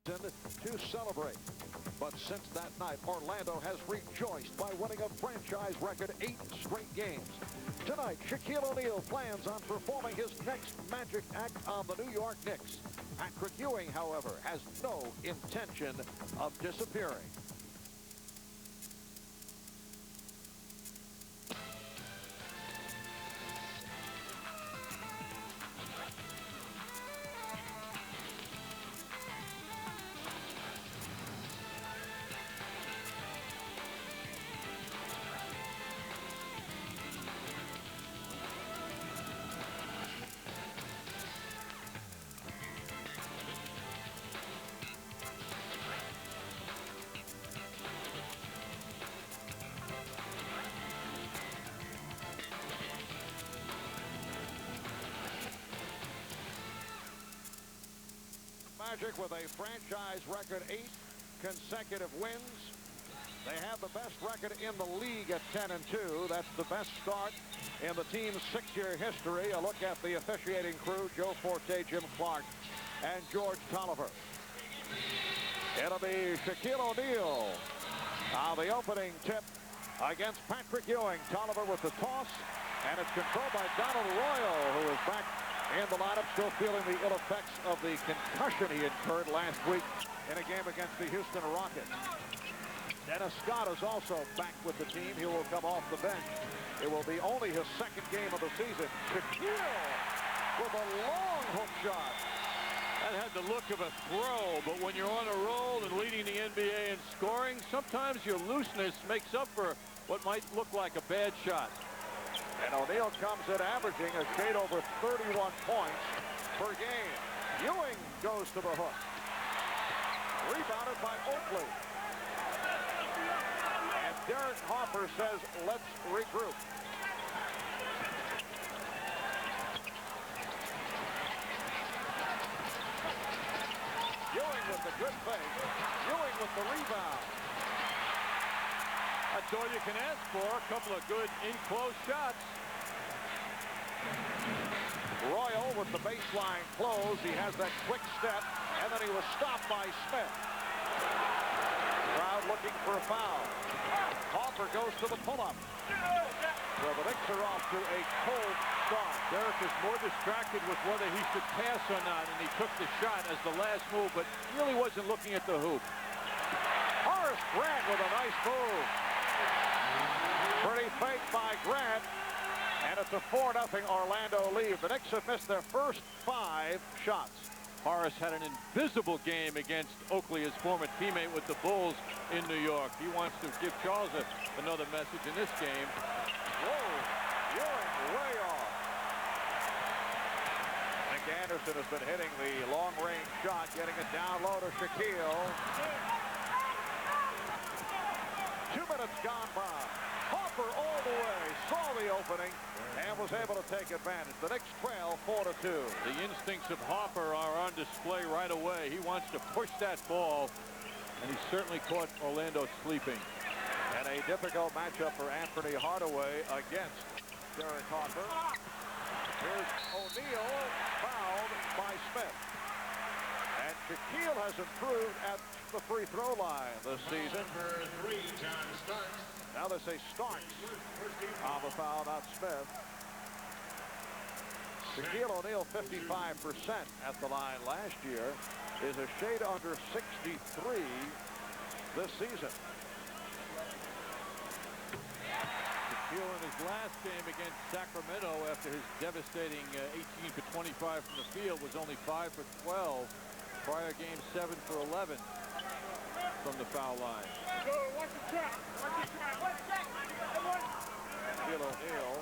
to celebrate. But since that night, Orlando has rejoiced by winning a franchise record 8 straight games. Tonight, Shaquille O'Neal plans on performing his next magic act on the New York Knicks. Patrick Ewing, however, has no intention of disappearing. Magic with a franchise record 8 consecutive wins. They have the best record in the league at 10-2. That's the best start in the team's 6-year history. A look at the officiating crew: Joe Forte, Jim Clark, and George Tolliver. It'll be Shaquille O'Neal on the opening tip against Patrick Ewing. Tolliver with the toss, and it's controlled by Donald Royal, who is back in the lineup, still feeling the ill effects of the concussion he incurred last week in a game against the Houston Rockets. Dennis Scott is also back with the team. He will come off the bench. It will be only his second game of the season. Shaquille with a long hook shot. That had the look of a throw, but when you're on a roll and leading the NBA in scoring, sometimes your looseness makes up for what might look like a bad shot. And O'Neal comes in averaging a shade over 31 points per game. Ewing goes to the hook. Rebounded by Oakley. And Derek Hopper says, let's regroup. Ewing with the good fake. Ewing with the rebound. That's all you can ask for. A couple of good in-close shots. Royal with the baseline close. He has that quick step, and then he was stopped by Smith. Crowd looking for a foul. Hopper goes to the pull-up. So the Knicks are off to a cold start. Derek is more distracted with whether he should pass or not, and he took the shot as the last move, but really wasn't looking at the hoop. Horace Grant with a nice move. Pretty fake by Grant. And it's a 4-0 Orlando lead. The Knicks have missed their first 5 shots. Horace had an invisible game against Oakley, his former teammate with the Bulls in New York. He wants to give Charles another message in this game. Whoa, Ewing way off. Nick Anderson has been hitting the long-range shot, getting it down low to Shaquille. 2 minutes gone by. Hopper all the way, saw the opening, and was able to take advantage. The Knicks trail 4-2. The instincts of Hopper are on display right away. He wants to push that ball, and he certainly caught Orlando sleeping. And a difficult matchup for Anthony Hardaway against Derek Hopper. Here's O'Neal, fouled by Smith. And Shaquille has improved at the free throw line this season. Now they say Starks on the foul, not Smith. Shaquille O'Neal, 55% at the line last year, is a shade under 63 this season. Shaquille in his last game against Sacramento, after his devastating 18 for 25 from the field, was only 5 for 12. Prior game 7 for 11 from the foul line. Shaquille O'Neal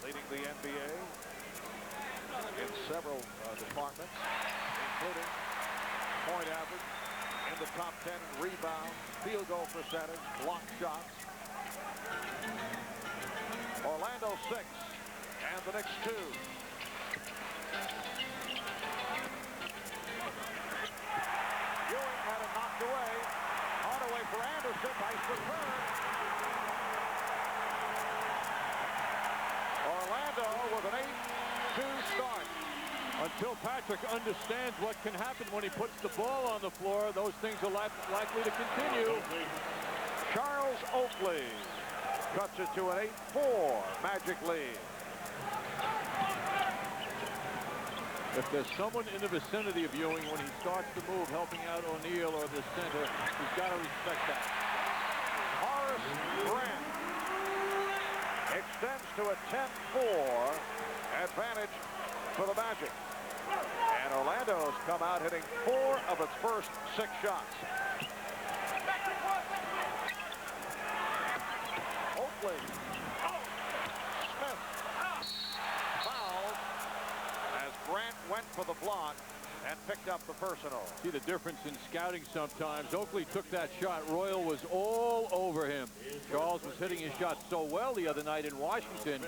leading the NBA in several departments, including point average, in the top 10 rebound, field goal percentage, block shots. Orlando 6 and the Knicks 2. Ewing had it knocked away. Hardaway for Anderson. Nice return. Orlando with an 8-2 start. until Patrick understands what can happen when he puts the ball on the floor, those things are likely to continue. Charles Oakley cuts it to an 8-4 Magic lead. If there's someone in the vicinity of Ewing when he starts to move, helping out O'Neal or the center, he's got to respect that. Horace Grant extends to a 10-4 advantage for the Magic. And Orlando's come out hitting 4 of its first 6 shots. Oakley. Smith. Fouled as Grant went for the block and picked up the personal. See the difference in scouting sometimes. Oakley took that shot. Royal was all over him. Charles was hitting his shot so well the other night in Washington.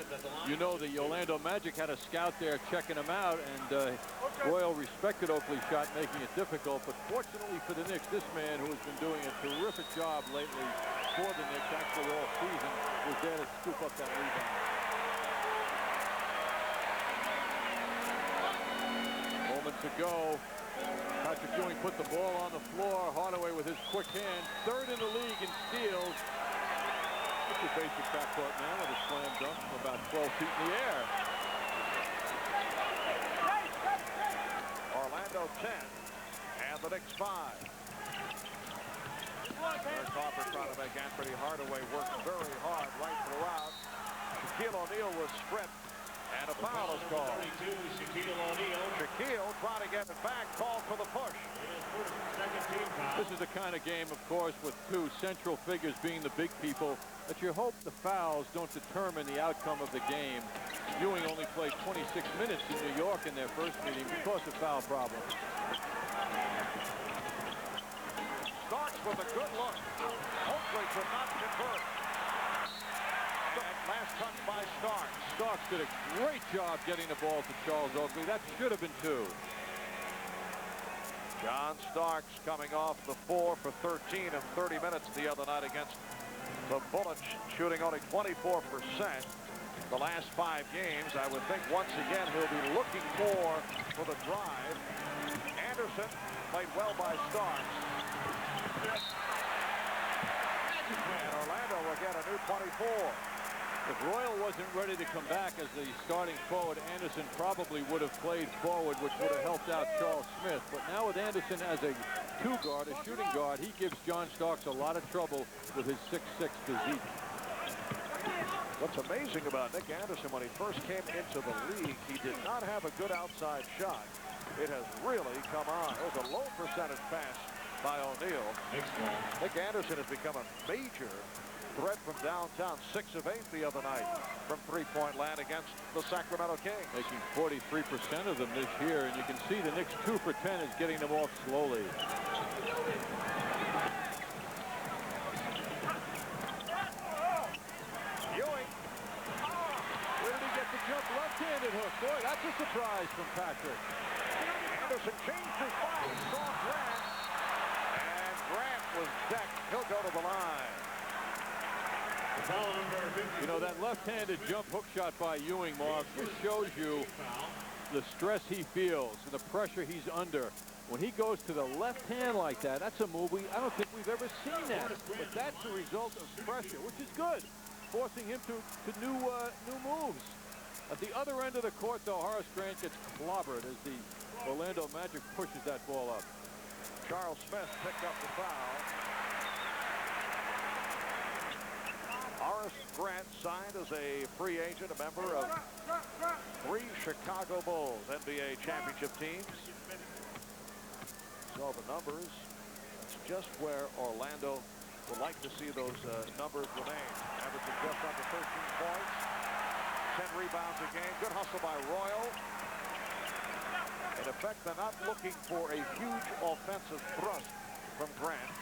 You know, the Orlando Magic had a scout there checking him out, and Royal respected Oakley's shot, making it difficult. But fortunately for the Knicks, this man, who has been doing a terrific job lately for the Knicks, actually all season, was there to scoop up that rebound. Moments ago, Patrick Ewing put the ball on the floor. Hardaway with his quick hand, 3rd in the league in steals. It's a basic backcourt man with a slam dunk from about 12 feet in the air. Orlando 10 and the Knicks 5. Eric Hopper trying to make Anthony Hardaway work very hard right throughout. Shaquille O'Neal was stripped. And a foul is called. Shaquille trying to get it back, called for the push. This is the kind of game, of course, with 2 central figures being the big people, that you hope the fouls don't determine the outcome of the game. Ewing only played 26 minutes in New York in their first meeting because of foul problems. Starks with a good look. Oakley could not convert. Last touch by Starks. Starks did a great job getting the ball to Charles Oakley. That should have been 2. John Starks coming off the 4 for 13 in 30 minutes the other night against the Bullets, shooting only 24% the last 5 games. I would think once again he'll be looking for the drive. Anderson played well by Starks. And Orlando will get a new 24. If Royal wasn't ready to come back as the starting forward, Anderson probably would have played forward, which would have helped out Charles Smith. But now with Anderson as a 2 guard, a shooting guard, he gives John Starks a lot of trouble with his 6'6" physique. What's amazing about Nick Anderson, when he first came into the league, he did not have a good outside shot. It has really come on. It was a low percentage pass by O'Neal. Nick Anderson has become a major threat from downtown. 6 of 8 the other night from 3-point land against the Sacramento Kings. Making 43% of them this year, and you can see the Knicks 2 for 10 is getting them off slowly. Ewing. Where did he get the jump? Left-handed hook. Boy, that's a surprise from Patrick. Anderson changed his mind. Saw Grant. And Grant was decked. He'll go to the line. You know, that left-handed jump hook shot by Ewing, Mark, just shows you the stress he feels and the pressure he's under. When he goes to the left hand like that, that's a move I don't think we've ever seen that. But that's the result of pressure, which is good, forcing him to new moves. At the other end of the court, though, Horace Grant gets clobbered as the Orlando Magic pushes that ball up. Charles Smith picked up the foul. Horace Grant signed as a free agent, a member of 3 Chicago Bulls NBA championship teams. So the numbers, it's just where Orlando would like to see those numbers remain. Averaging just under 13 points, 10 rebounds a game. Good hustle by Royal. In effect, they're not looking for a huge offensive thrust from Grant,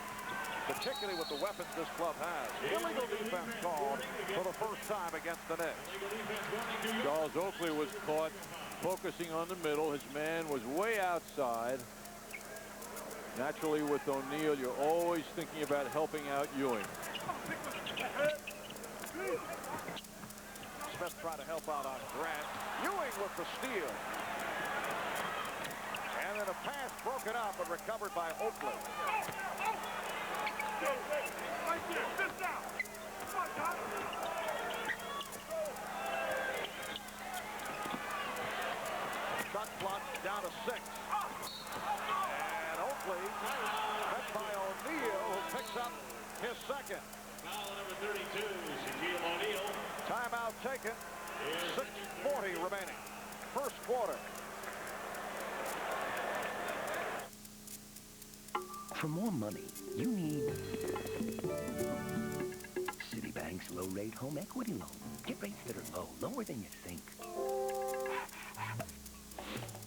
particularly with the weapons this club has. Illegal defense called for the first time against the Knicks. Charles Oakley was caught focusing on the middle. His man was way outside. Naturally, with O'Neal, you're always thinking about helping out Ewing. Smith tried to help out on Grant. Ewing with the steal. a pass broken up and recovered by Oakley. Shot clock down to 6. And Oakley, met by O'Neal, who picks up his second. Foul number 32, Shaquille O'Neal. Timeout taken. 6:40 remaining. First quarter. For more money, you need Citibank's low-rate home equity loan. Get rates that are low, lower than you think.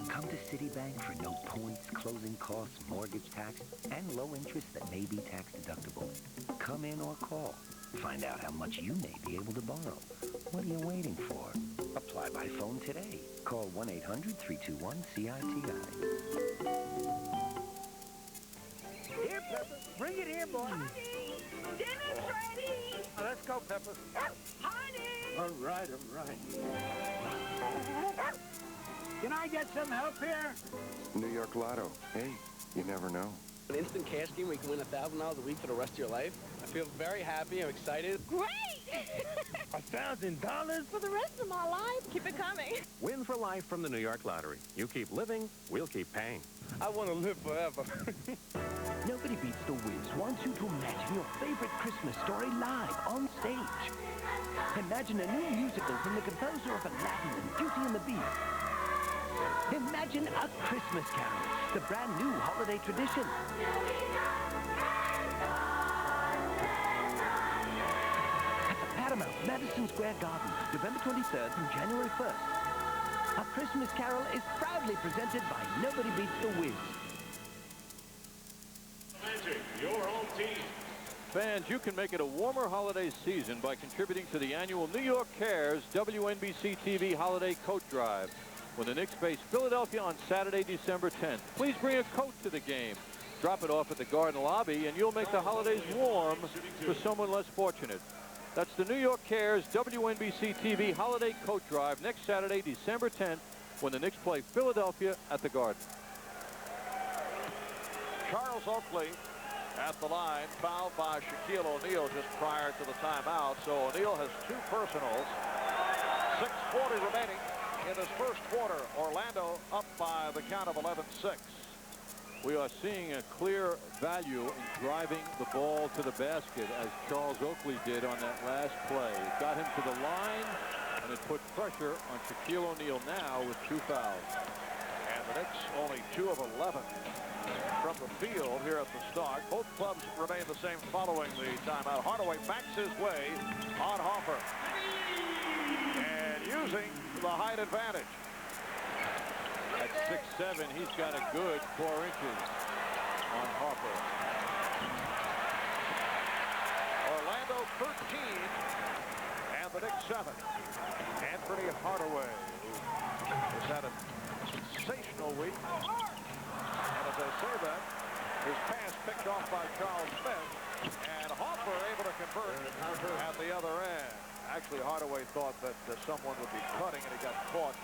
Come to Citibank for no points, closing costs, mortgage tax, and low interest that may be tax deductible. Come in or call. Find out how much you may be able to borrow. What are you waiting for? Apply by phone today. Call 1-800-321-CITI. Here, Pepper. Bring it here, boy. Honey, dinner's ready. Let's go, Pepper. Honey. All right, all right. Can I get some help here? New York Lotto. Hey, you never know. An instant cash game where you can win $1,000 a week for the rest of your life. I feel very happy. I'm excited. Great. $1,000 For the rest of my life. Keep it coming. Win for life from the New York Lottery. You keep living, we'll keep paying. I want to live forever. Nobody Beats the Wiz wants you to imagine your favorite Christmas story live on stage. Imagine a new musical from the composer of Aladdin and Beauty and the Beast. Imagine A Christmas Carol, the brand new holiday tradition. At the Paramount Madison Square Garden, November 23rd through January 1st. A Christmas Carol is proudly presented by Nobody Beats the Wiz. Magic, your home team. Fans, you can make it a warmer holiday season by contributing to the annual New York Cares WNBC TV Holiday Coat Drive. When the Knicks face Philadelphia on Saturday, December 10th. Please bring a coat to the game. Drop it off at the Garden Lobby, and you'll make the holidays warm for someone less fortunate. That's the New York Cares WNBC TV Holiday Coat Drive next Saturday, December 10th, when the Knicks play Philadelphia at the Garden. Charles Oakley at the line, fouled by Shaquille O'Neal just prior to the timeout. So O'Neal has 2 personals. 6:40 remaining in this first quarter. Orlando up by the count of 11-6. We are seeing a clear value in driving the ball to the basket, as Charles Oakley did on that last play. It got him to the line, and it put pressure on Shaquille O'Neal now with 2 fouls. And the Knicks only 2 of 11 from the field here at the start. Both clubs remain the same following the timeout. Hardaway backs his way on Hoffer. And using the height advantage. At 6'7", he's got a good 4 inches on Harper. Orlando 13 and the Knicks 7. Anthony Hardaway, who has had a sensational week. And as I say that, his pass picked off by Charles Smith, and Hoffer able to convert at the other end. Actually, Hardaway thought that someone would be cutting, and he got caught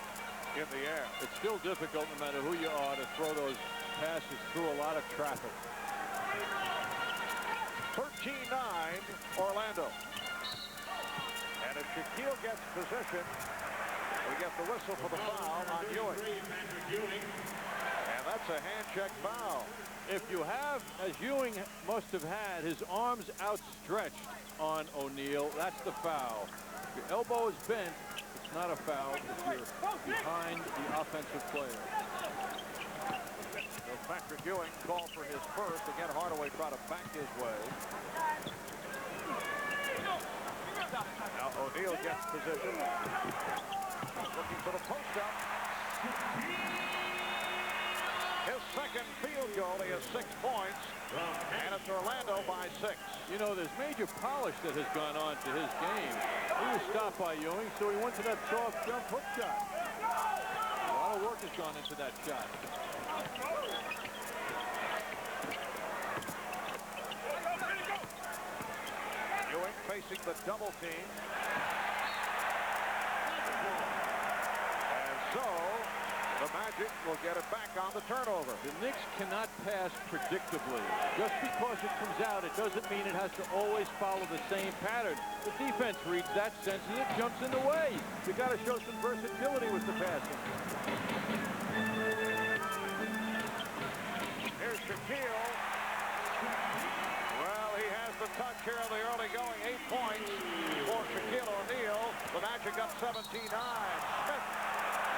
in the air. It's still difficult, no matter who you are, to throw those passes through a lot of traffic. 13-9 Orlando. And if Shaquille gets position, we get the whistle for the foul on Ewing. And that's a hand check foul. If you have, as Ewing must have had, his arms outstretched on O'Neal, that's the foul. If your elbow is bent, it's not a foul if you're behind the offensive player. So Patrick Ewing called for his first. Again, Hardaway tried to back his way. Now O'Neal gets position. Looking for the post-up. His second field goal. He has 6 points. And it's Orlando by 6. You know, there's major polish that has gone on to his game. He was stopped by Ewing, so he went to that soft jump hook shot. A lot of work has gone into that shot. Ewing facing the double team. And so the Magic will get it back on the turnover. The Knicks cannot pass predictably. Just because it comes out, it doesn't mean it has to always follow the same pattern. The defense reads that, senses it, jumps in the way. You got to show some versatility with the passing. Here's Shaquille. Well, he has the touch here in the early going. 8 points for Shaquille O'Neal. The Magic up 17-9. Smith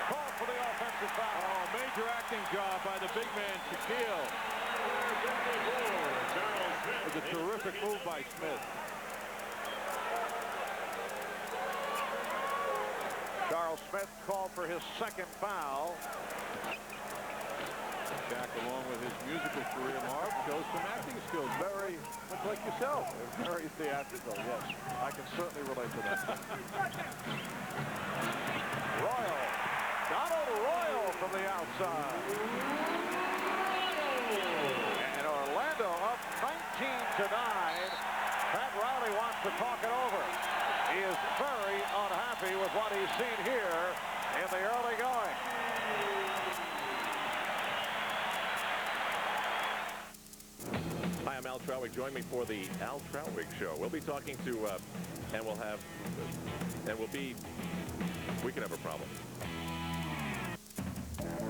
called for the offensive foul. Oh, major acting job by the big man, Shaquille. It was a terrific move by Smith. Charles Smith called for his second foul. Shaq, along with his musical career, Marv, shows some acting skills. Very much like yourself. Very theatrical, yes. I can certainly relate to that. Royal. Donald Royal from the outside. And Orlando up 19-9. Pat Riley wants to talk it over. He is very unhappy with what he's seen here in the early going. Hi, I'm Al Trautwig. Join me for the Al Trautwig Show. We'll be talking to, we could have a problem.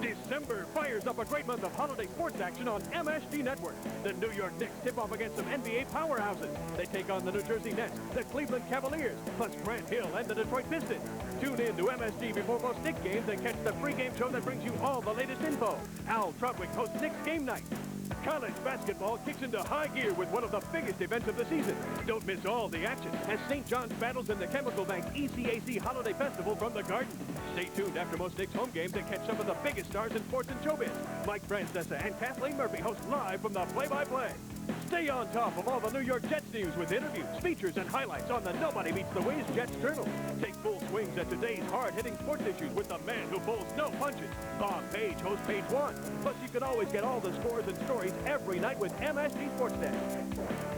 December fires up a great month of holiday sports action on MSG Network. The New York Knicks tip off against some NBA powerhouses. They take on the New Jersey Nets, the Cleveland Cavaliers, plus Grant Hill and the Detroit Pistons. Tune in to MSG before most Knicks games and catch the pregame show that brings you all the latest info. Al Trautwig hosts Knicks Game Night. College basketball kicks into high gear with one of the biggest events of the season. Don't miss all the action as St. John's battles in the Chemical Bank ECAC Holiday Festival from the Garden. Stay tuned after most Knicks home games and catch some of the biggest stars in sports and showbiz. Mike Francesa and Kathleen Murphy host live from the play-by-play. Stay on top of all the New York Jets news with interviews, features, and highlights on the Nobody Beats the Wiz Jets Journal. Take full swings at today's hard-hitting sports issues with the man who pulls no punches. Bob Page hosts Page One. Plus, you can always get all the scores and stories every night with MSG Sports Desk.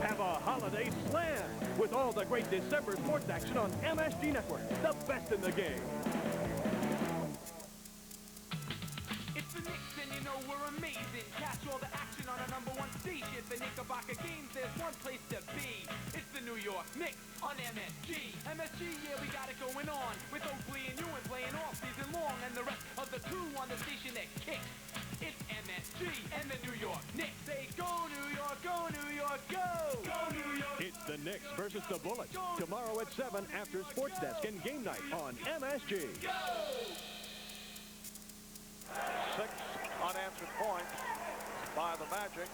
Have a holiday slam with all the great December sports action on MSG Network, the best in the game. It's the Knicks, and you know we're amazing. Catch all the action on our #1 station. The Knickerbocker games, there's one place to be. It's the New York Knicks on MSG. MSG, yeah, we got it going on. With Oakley and Ewing playing all season long, and the rest of the crew on the station that kicks. It's MSG and the New York Knicks. Say, go New York, go New York, go! Go New York! It's the Knicks versus the Bullets. Tomorrow at 7 after Sports Desk and Game Night on MSG. Go! 6 unanswered points by the Magic.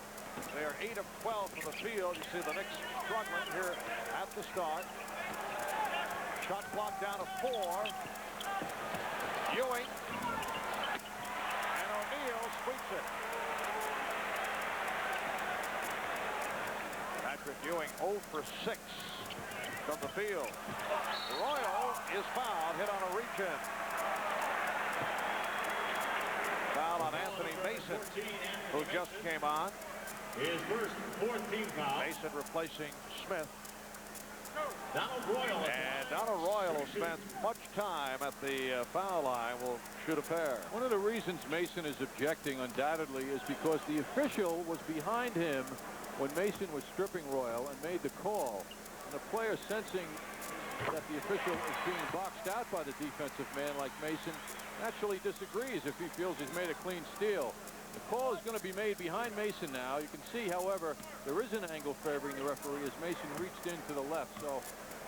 They are 8 of 12 from the field. You see the Knicks struggling here at the start. Shot clock down to 4. Ewing. And O'Neal sweeps it. Patrick Ewing 0 for 6 from the field. Royal is fouled, hit on a reach-in. Foul on Anthony Mason, who just came on. His first 14 foul. Mason replacing Smith. Donald Royal. And Donald Royal will spend much time at the foul line. Will shoot a pair. One of the reasons Mason is objecting undoubtedly is because the official was behind him when Mason was stripping Royal and made the call. And the player, sensing that the official is being boxed out by the defensive man like Mason, naturally disagrees if he feels he's made a clean steal. The call is going to be made behind Mason now. You can see, however, there is an angle favoring the referee as Mason reached in to the left. So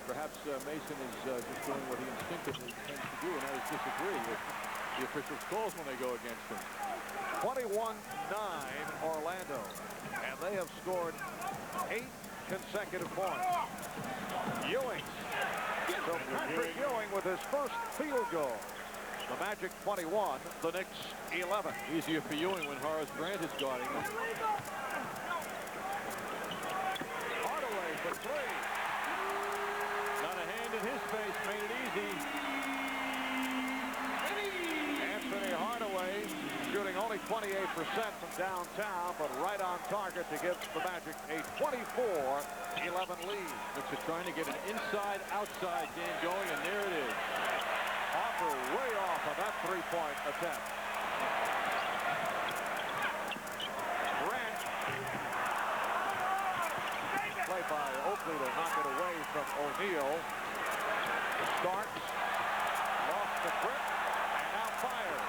perhaps Mason is just doing what he instinctively tends to do, and that is disagree with the officials' calls when they go against him. 21-9 Orlando. And they have scored 8 consecutive points. Ewing. So Patrick Ewing with his first field goal. The Magic 21, the Knicks 11. Easier for Ewing when Horace Grant is guarding him. Hardaway for 3. Got a hand in his face, made it easy. Anthony Hardaway shooting only 28% from downtown, but right on target to give the Magic a 24-11 lead. Knicks are trying to get an inside-outside game going, and there it is. Harper way off of that three-point attempt. Grant. Play by Oakley to knock it away from O'Neal. Starks. Lost the grip. And now fires.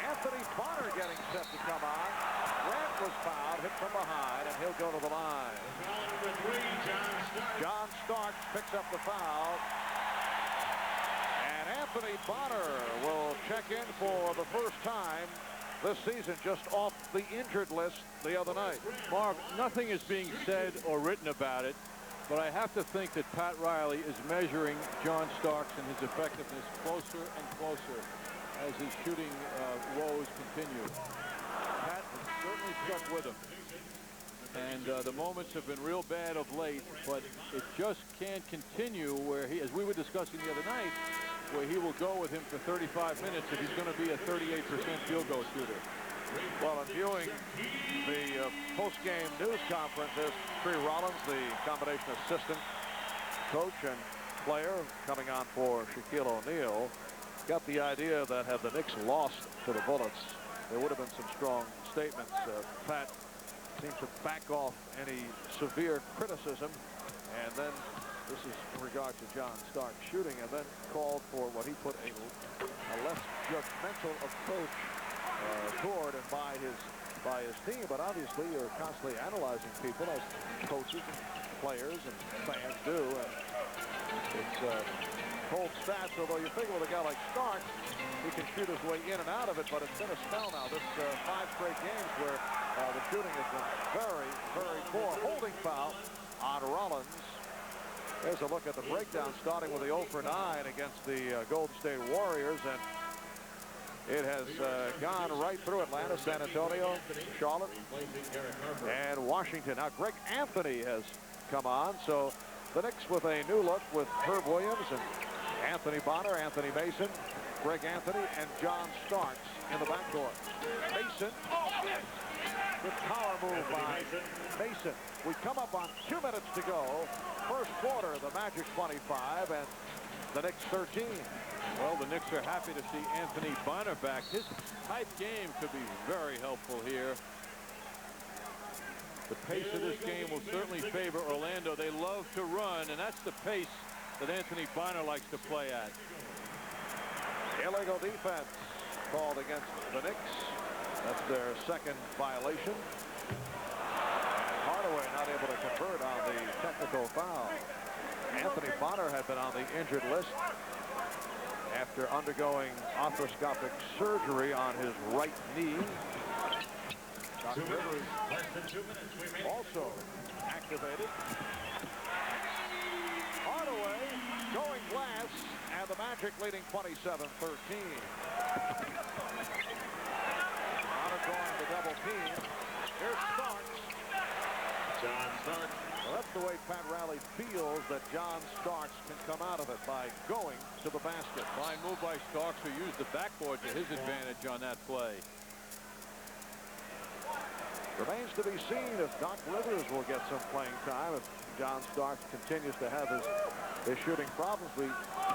Anthony Bonner getting set to come on. Grant was fouled, hit from behind, and he'll go to the line. John Starks picks up the foul. And Anthony Bonner will check in for the first time this season, just off the injured list the other night. Marv, nothing is being said or written about it, but I have to think that Pat Riley is measuring John Starks and his effectiveness closer and closer as his shooting woes continue. Pat has certainly stuck with him. And the moments have been real bad of late, but it just can't continue where he, as we were discussing the other night, where he will go with him for 35 minutes if he's going to be a 38% field goal shooter. Well, in viewing the post-game news conference, there's Tree Rollins, the combination assistant, coach, and player coming on for Shaquille O'Neal. Got the idea that had the Knicks lost to the Bullets, there would have been some strong statements. Pat seems to back off any severe criticism, and then this is in regard to John Starks shooting, and then called for what he put a less judgmental approach toward and by his team. But obviously you're constantly analyzing people, as coaches and players and fans do, and it's cold stats. Although you figure with a guy like Starks, he can shoot his way in and out of it, but it's been a spell now. This 5 straight games where the shooting has been very, very poor. Holding foul on Rollins. There's a look at the breakdown, starting with the 0 for 9 against the Golden State Warriors, and it has gone right through Atlanta, San Antonio, Charlotte, and Washington. Now Greg Anthony has come on, so the Knicks with a new look with Herb Williams and Anthony Bonner, Anthony Mason, Greg Anthony, and John Starks in the backcourt. Mason, good power move by Mason. We come up on 2 minutes to go. First quarter, the Magic 25 and the Knicks 13. Well, the Knicks are happy to see Anthony Bonner back. His tight game could be very helpful here. The pace of this game will certainly favor Orlando. They love to run, and that's the pace that Anthony Bonner likes to play at. Illegal defense called against the Knicks. That's their second violation. Hardaway not able to convert on the technical foul. Anthony Bonner had been on the injured list after undergoing arthroscopic surgery on his right knee. Doc Rivers also activated. Hardaway going glass, and the Magic leading 27-13. Going the double team. Here's Starks. John Starks. Well, that's the way Pat Riley feels that John Starks can come out of it, by going to the basket. Fine move by Starks, who used the backboard to his advantage on that play. Remains to be seen if Doc Rivers will get some playing time. If John Starks continues to have his shooting problems,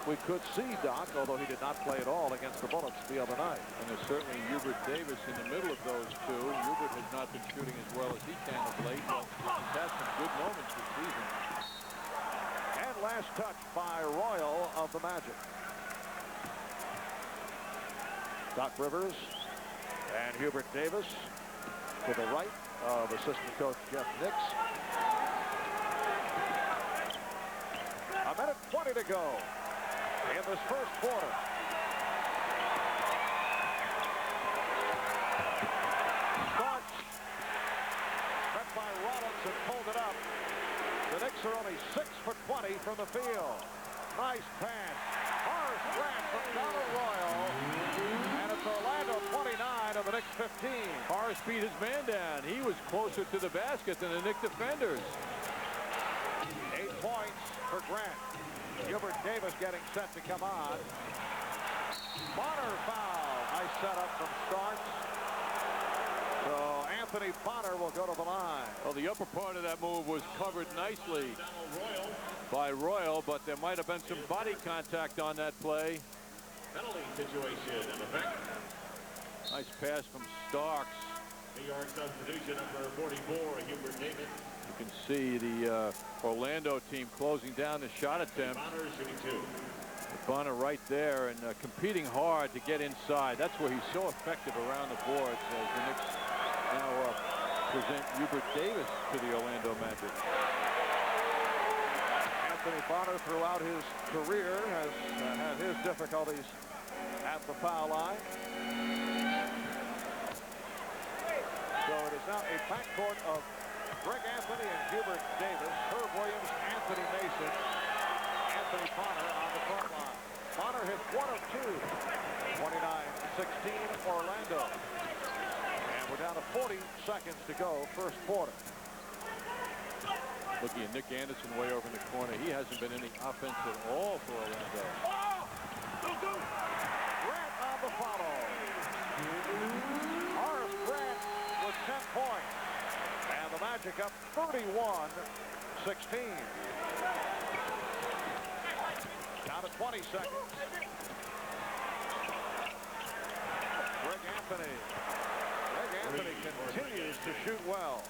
we could see Doc, although he did not play at all against the Bullets the other night. And there's certainly Hubert Davis in the middle of those two. Hubert has not been shooting as well as he can of late, but he's had some good moments this season. And last touch by Royal of the Magic. Doc Rivers and Hubert Davis to the right of assistant coach Jeff Knicks. A minute 20 to go in this first quarter. Starks met by Rollins and pulled it up. The Knicks are only 6 for 20 from the field. Nice pass. Horace Grant from Donald Royal. And it's Orlando 29 of the Knicks 15. Horace beat his man down. He was closer to the basket than the Knicks defenders. 8 points for Grant. Hubert Davis getting set to come on. Bonner foul. Nice setup from Starks. So Anthony Bonner will go to the line. Well, the upper part of that move was covered nicely by Royal, but there might have been some body contact on that play. Penalty situation in effect. Nice pass from Starks. New York substitution number 44, Hubert Davis. You can see the Orlando team closing down the shot attempt. Bonner shooting 2. Bonner right there and competing hard to get inside. That's where he's so effective around the boards as the Knicks now present Hubert Davis to the Orlando Magic. Anthony Bonner throughout his career has had his difficulties at the foul line. So it is now a backcourt of Greg Anthony and Hubert Davis, Herb Williams, Anthony Mason, Anthony Bonner on the front line. Bonner hit 1 of 2, 29-16 Orlando. And we're down to 40 seconds to go, first quarter. Looking at Nick Anderson way over in the corner. He hasn't been any offense at all for Orlando. Grant on the follow. Horace Grant with 10 points. And the Magic up 31-16. Down to 20 seconds. Greg Anthony continues to shoot well.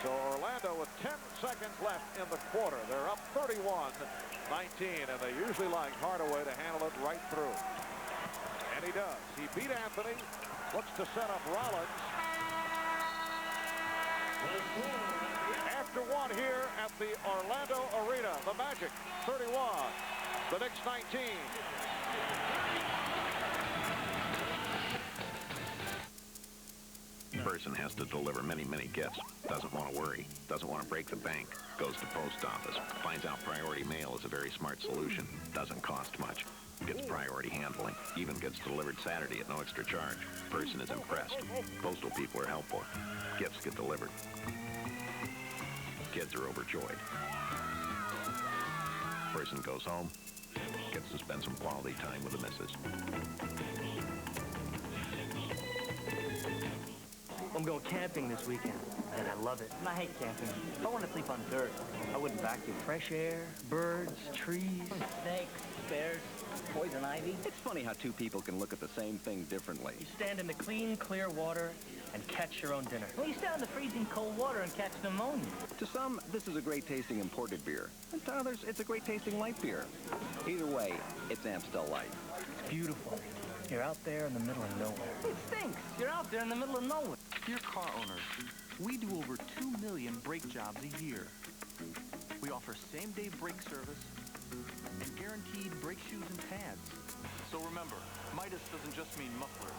So Orlando with 10 seconds left in the quarter. They're up 31-19, and they usually like Hardaway to handle it right through. And he does. He beat Anthony, looks to set up Rollins. After one here at the Orlando Arena, the Magic 31, the Knicks 19. Person has to deliver many gifts. Doesn't want to worry. Doesn't want to break the bank. Goes to post office. Finds out priority mail is a very smart solution. Doesn't cost much. Gets priority handling. Even gets delivered Saturday at no extra charge. Person is impressed. Postal people are helpful. Gifts get delivered. Kids are overjoyed. Person goes home. Gets to spend some quality time with the missus. I'm going camping this weekend, and I love it. And I hate camping. If I want to sleep on dirt, I wouldn't vacuum. Fresh air, birds, trees, snakes, bears, poison ivy. It's funny how two people can look at the same thing differently. You stand in the clean, clear water and catch your own dinner. Well, you stand in the freezing cold water and catch pneumonia. To some, this is a great-tasting imported beer. And to others, it's a great-tasting light beer. Either way, it's Amstel Light. It's beautiful. You're out there in the middle of nowhere. It stinks. You're out there in the middle of nowhere. Dear car owners, we do over 2 million brake jobs a year. We offer same-day brake service and guaranteed brake shoes and pads. So remember, Midas doesn't just mean mufflers.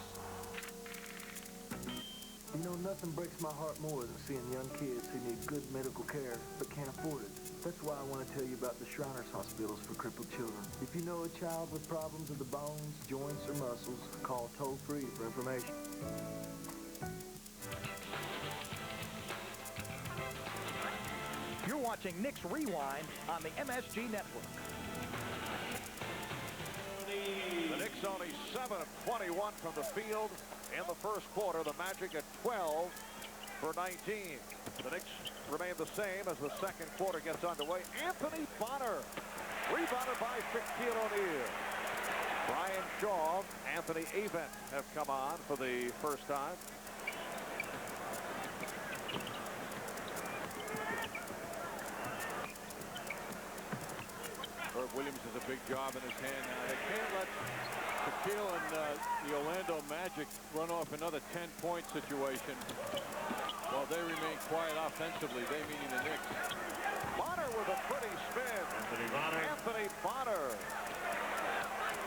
You know, nothing breaks my heart more than seeing young kids who need good medical care but can't afford it. That's why I want to tell you about the Shriners Hospitals for Crippled Children. If you know a child with problems of the bones, joints, or muscles, call toll-free for information. You're watching Knicks Rewind on the MSG Network. The Knicks only 7 of 21 from the field in the first quarter. The Magic at 12 for 19. The Knicks remain the same as the second quarter gets underway. Anthony Bonner, rebounded by Shaquille O'Neal. Brian Shaw, Anthony Avent have come on for the first time. Herb Williams has a big job in his hand now. They can't let Shaquille and the Orlando Magic run off another 10-point situation while they remain quiet offensively. They meaning the Knicks. Bonner with a pretty spin. Anthony Bonner. Anthony Bonner.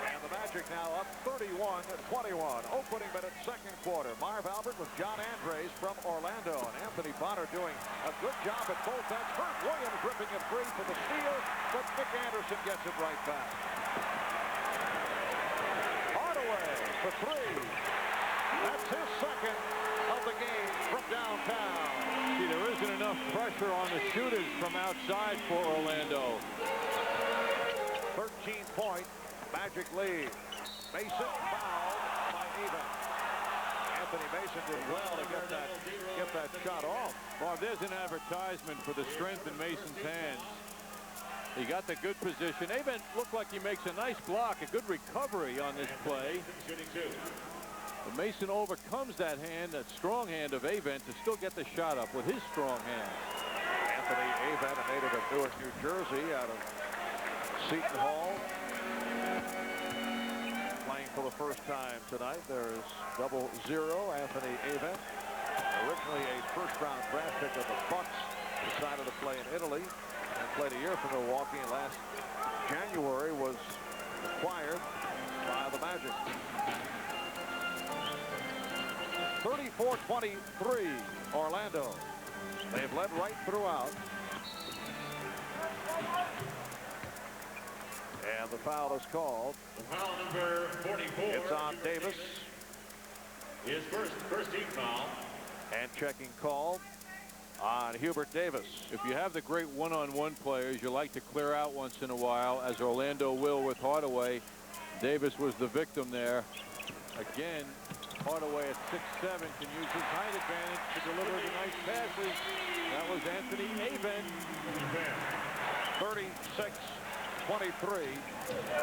And the Magic now up 31-21. Opening minute, second quarter. Marv Albert with John Andres from Orlando. And Anthony Bonner doing a good job at both ends. Herb Williams ripping it free for the steal, but Nick Anderson gets it right back. Hardaway for three. That's his second of the game from downtown. See, there isn't enough pressure on the shooters from outside for Orlando. 13-point Magic lead. Mason fouled by Avent. Anthony Mason did well to get that shot off. Well, there's an advertisement for the strength in Mason's hands. He got the good position. Avent looked like he makes a nice block, a good recovery on this play. But Mason overcomes that hand, that strong hand of Avent, to still get the shot up with his strong hand. Anthony Avent, a native of Newark, New Jersey, out of Seton Hall. Playing for the first time tonight. There's 0-0, Anthony Avent. Originally a first-round draft pick of the Bucks. Decided to play in Italy and played a year for Milwaukee, and last January was acquired by the Magic. 34-23, Orlando. They've led right throughout. And the foul is called. The foul number 44. It's on Davis. His first team foul. And checking call on Hubert Davis. If you have the great one-on-one players, you like to clear out once in a while, as Orlando will with Hardaway. Davis was the victim there. Again, Hardaway at 6'7" can use his height advantage to deliver the nice passes. That was Anthony Avent. 36-23,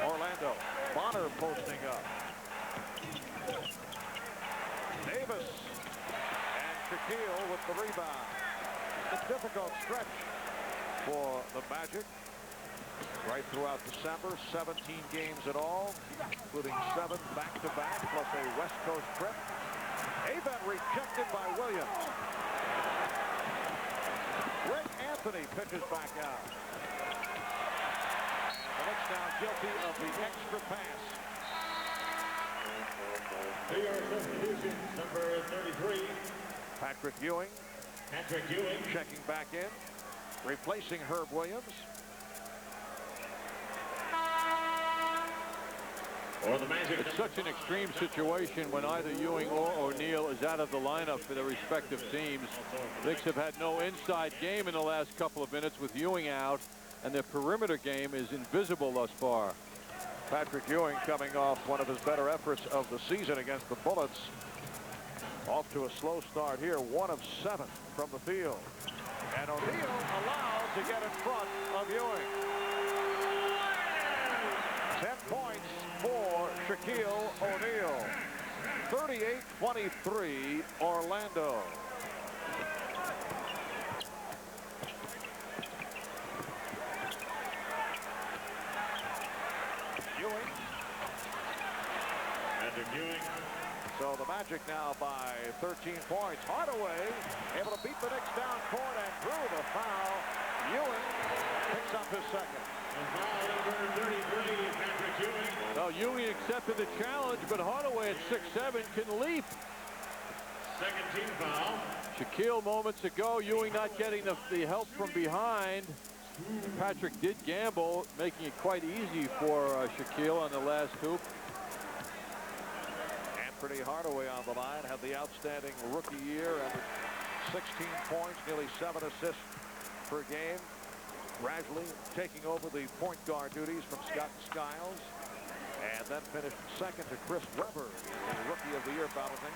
Orlando. Bonner posting up. Davis and Shaquille with the rebound. A difficult stretch for the Magic. Right throughout December, 17 games in all, including 7 back-to-back, plus a West Coast trip. Avent rejected by Williams. Rick Anthony pitches back out. The Knicks now guilty of the extra pass. New York substitution, number 33. Patrick Ewing. Patrick Ewing. Checking back in. Replacing Herb Williams. It's such an extreme situation when either Ewing or O'Neal is out of the lineup for their respective teams. Knicks have had no inside game in the last couple of minutes with Ewing out, and their perimeter game is invisible thus far. Patrick Ewing coming off one of his better efforts of the season against the Bullets. Off to a slow start here, 1 of 7 from the field. And O'Neal allowed to get in front of Ewing. 10 points for Shaquille O'Neal. 38-23, Orlando. Ewing. Patrick Ewing. So the Magic now by 13 points. Hardaway able to beat the Knicks down court and drew the foul. Ewing picks up his second. And foul number 33, Patrick Ewing. Well, Ewing accepted the challenge, but Hardaway at 6'7" can leap. Second team foul. Shaquille moments ago, Ewing not getting the help from behind. Patrick did gamble, making it quite easy for Shaquille on the last hoop. Anthony Hardaway on the line, had the outstanding rookie year, averaged 16 points, nearly 7 assists per game. Gradually taking over the point guard duties from Scott Skiles, and then finished second to Chris Webber, the rookie of the year balloting.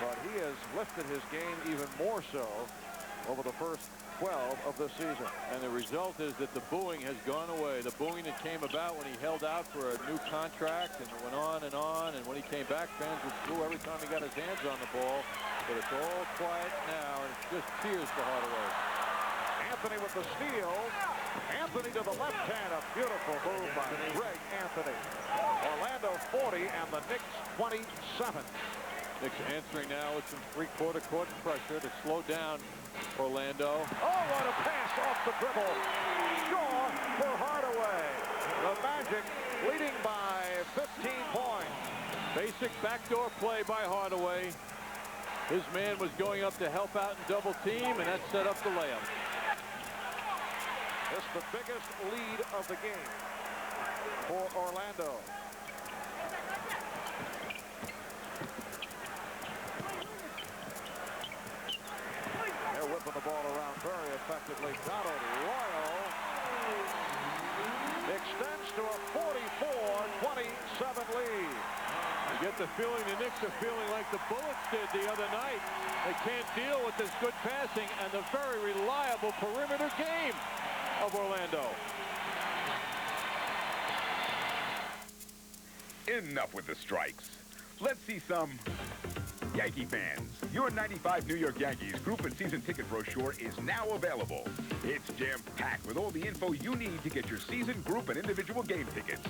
But he has lifted his game even more so over the first 12 of the season. And the result is that the booing has gone away. The booing that came about when he held out for a new contract and went on, and when he came back, fans would boo every time he got his hands on the ball. But it's all quiet now, and it's just cheers for Hardaway. Anthony with the steal. Anthony to the left hand. A beautiful move by Greg Anthony. Orlando 40 and the Knicks 27. Knicks answering now with some three-quarter court pressure to slow down Orlando. Oh, what a pass off the dribble. Shaw for Hardaway. The Magic leading by 15 points. Basic backdoor play by Hardaway. His man was going up to help out in double team, and that set up the layup. This is the biggest lead of the game for Orlando. They're whipping the ball around very effectively. Donald Royal extends to a 44-27 lead. You get the feeling the Knicks are feeling like the Bullets did the other night. They can't deal with this good passing and the very reliable perimeter game of Orlando. Enough with the strikes. Let's see some Yankee fans. Your 95 New York Yankees group and season ticket brochure is now available. It's jam-packed with all the info you need to get your season, group, and individual game tickets.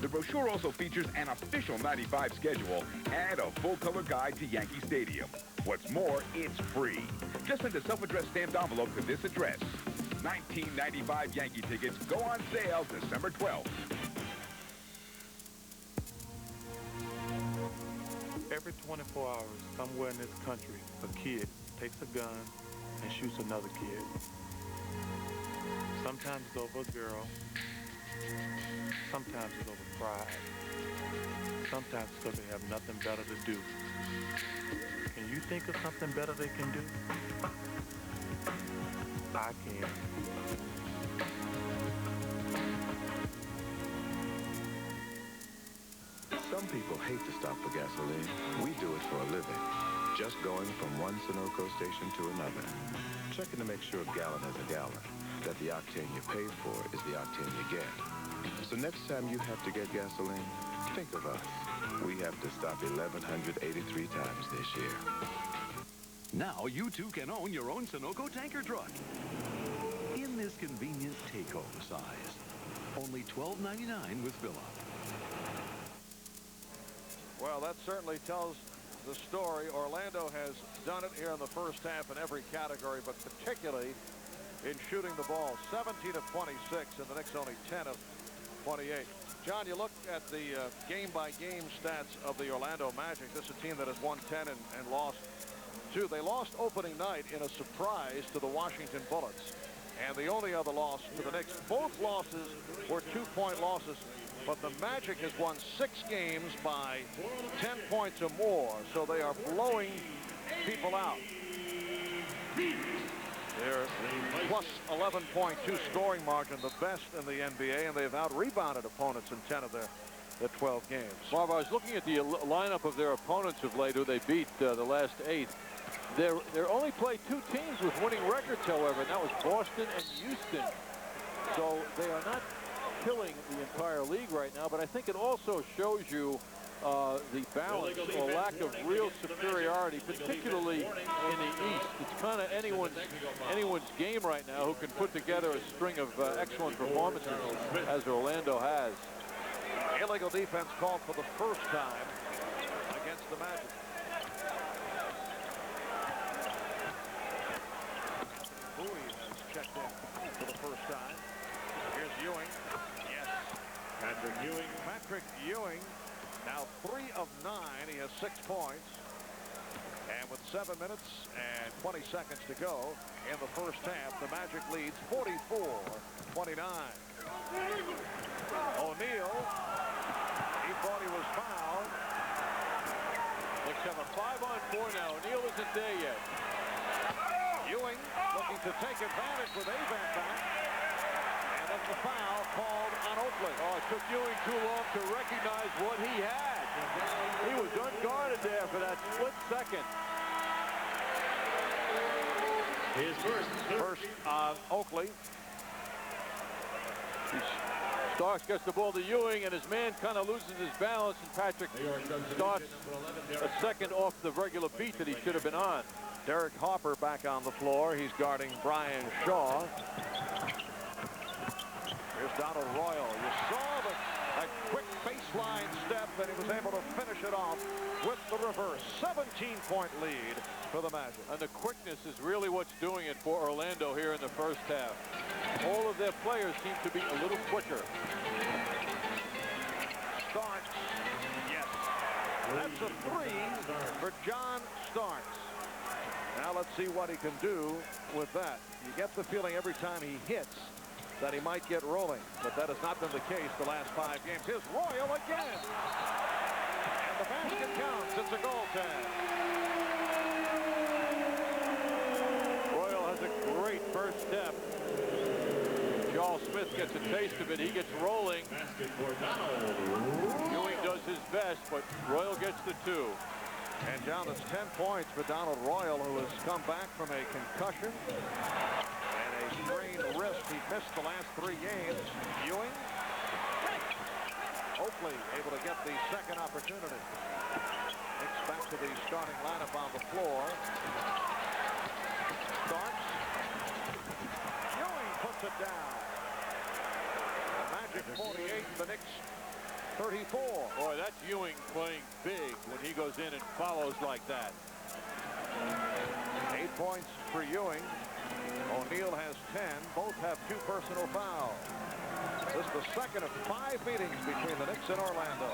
The brochure also features an official 95 schedule and a full-color guide to Yankee Stadium. What's more, it's free. Just send a self-addressed stamped envelope to this address. 1995 Yankee tickets go on sale December 12th. Every 24 hours, somewhere in this country, a kid takes a gun and shoots another kid. Sometimes it's over a girl. Sometimes it's over pride. Sometimes it's because they have nothing better to do. Can you think of something better they can do? I can. Some people hate to stop for gasoline. We do it for a living. Just going from one Sunoco station to another. Checking to make sure a gallon is a gallon. That the octane you paid for is the octane you get. So next time you have to get gasoline, think of us. We have to stop 1,183 times this year. Now you too can own your own Sunoco tanker truck. In this convenient take-home size. Only $12.99 with fill-up. Well, that certainly tells the story. Orlando has done it here in the first half in every category, but particularly in shooting the ball. 17 of 26, and the Knicks only 10 of 28. John, you look at the game-by-game stats of the Orlando Magic. This is a team that has won 10 and lost 2. They lost opening night in a surprise to the Washington Bullets. And the only other loss to the Knicks. Both losses were 2-point losses. But the Magic has won 6 games by 10 points or more, so they are blowing people out. They're plus 11.2 scoring margin, the best in the NBA, and they've out-rebounded opponents in 10 of their 12 games. Marv, I was looking at the lineup of their opponents of late, who they beat the last 8. They're only played 2 teams with winning records, however, and that was Boston and Houston. So they are not killing the entire league right now, but I think it also shows you the balance or lack of real superiority, particularly in the East. It's kind of anyone's game right now who can put together a string of excellent performances, as Orlando has. Illegal defense called for the first time against the Magic. Bowie has checked in for the first time. Here's Ewing. Patrick Ewing. Patrick Ewing, now 3 of 9. He has 6 points. And with 7 minutes and 20 seconds to go in the first half, the Magic leads 44-29. O'Neal, he thought he was fouled. Knicks have a 5-on-4 now. O'Neal isn't there yet. Ewing looking to take advantage with Avent back. That's the foul called on Oakley. Oh, it took Ewing too long to recognize what he had. He was unguarded there for that split second. His first on Oakley. Starks gets the ball to Ewing, and his man kind of loses his balance, and Patrick starts a second off the regular beat that he should have been on. Derek Harper back on the floor. He's guarding Brian Shaw. Here's Donald Royal. You saw a quick baseline step, and he was able to finish it off with the reverse. 17-point lead for the Magic. And the quickness is really what's doing it for Orlando here in the first half. All of their players seem to be a little quicker. Starks. Yes. That's a 3 for John Starks. Now let's see what he can do with that. You get the feeling every time he hits that he might get rolling, but that has not been the case the last 5 games. Here's Royal again. And the basket counts. It's a goal tag. Royal has a great first step. Shaw Charles Smith gets a taste of it. He gets rolling. Ewing does his best, but Royal gets the 2. And John, it's 10 points for Donald Royal, who has come back from a concussion and a sprained wrist. He missed the last 3 games. Ewing, hopefully able to get the second opportunity. Knicks back to the starting lineup on the floor. Starts. Ewing puts it down. The Magic 48, the Knicks 34. Boy, that's Ewing playing big when he goes in and follows like that. 8 points for Ewing. O'Neal has 10. Both have 2 personal fouls. This is the second of 5 meetings between the Knicks and Orlando.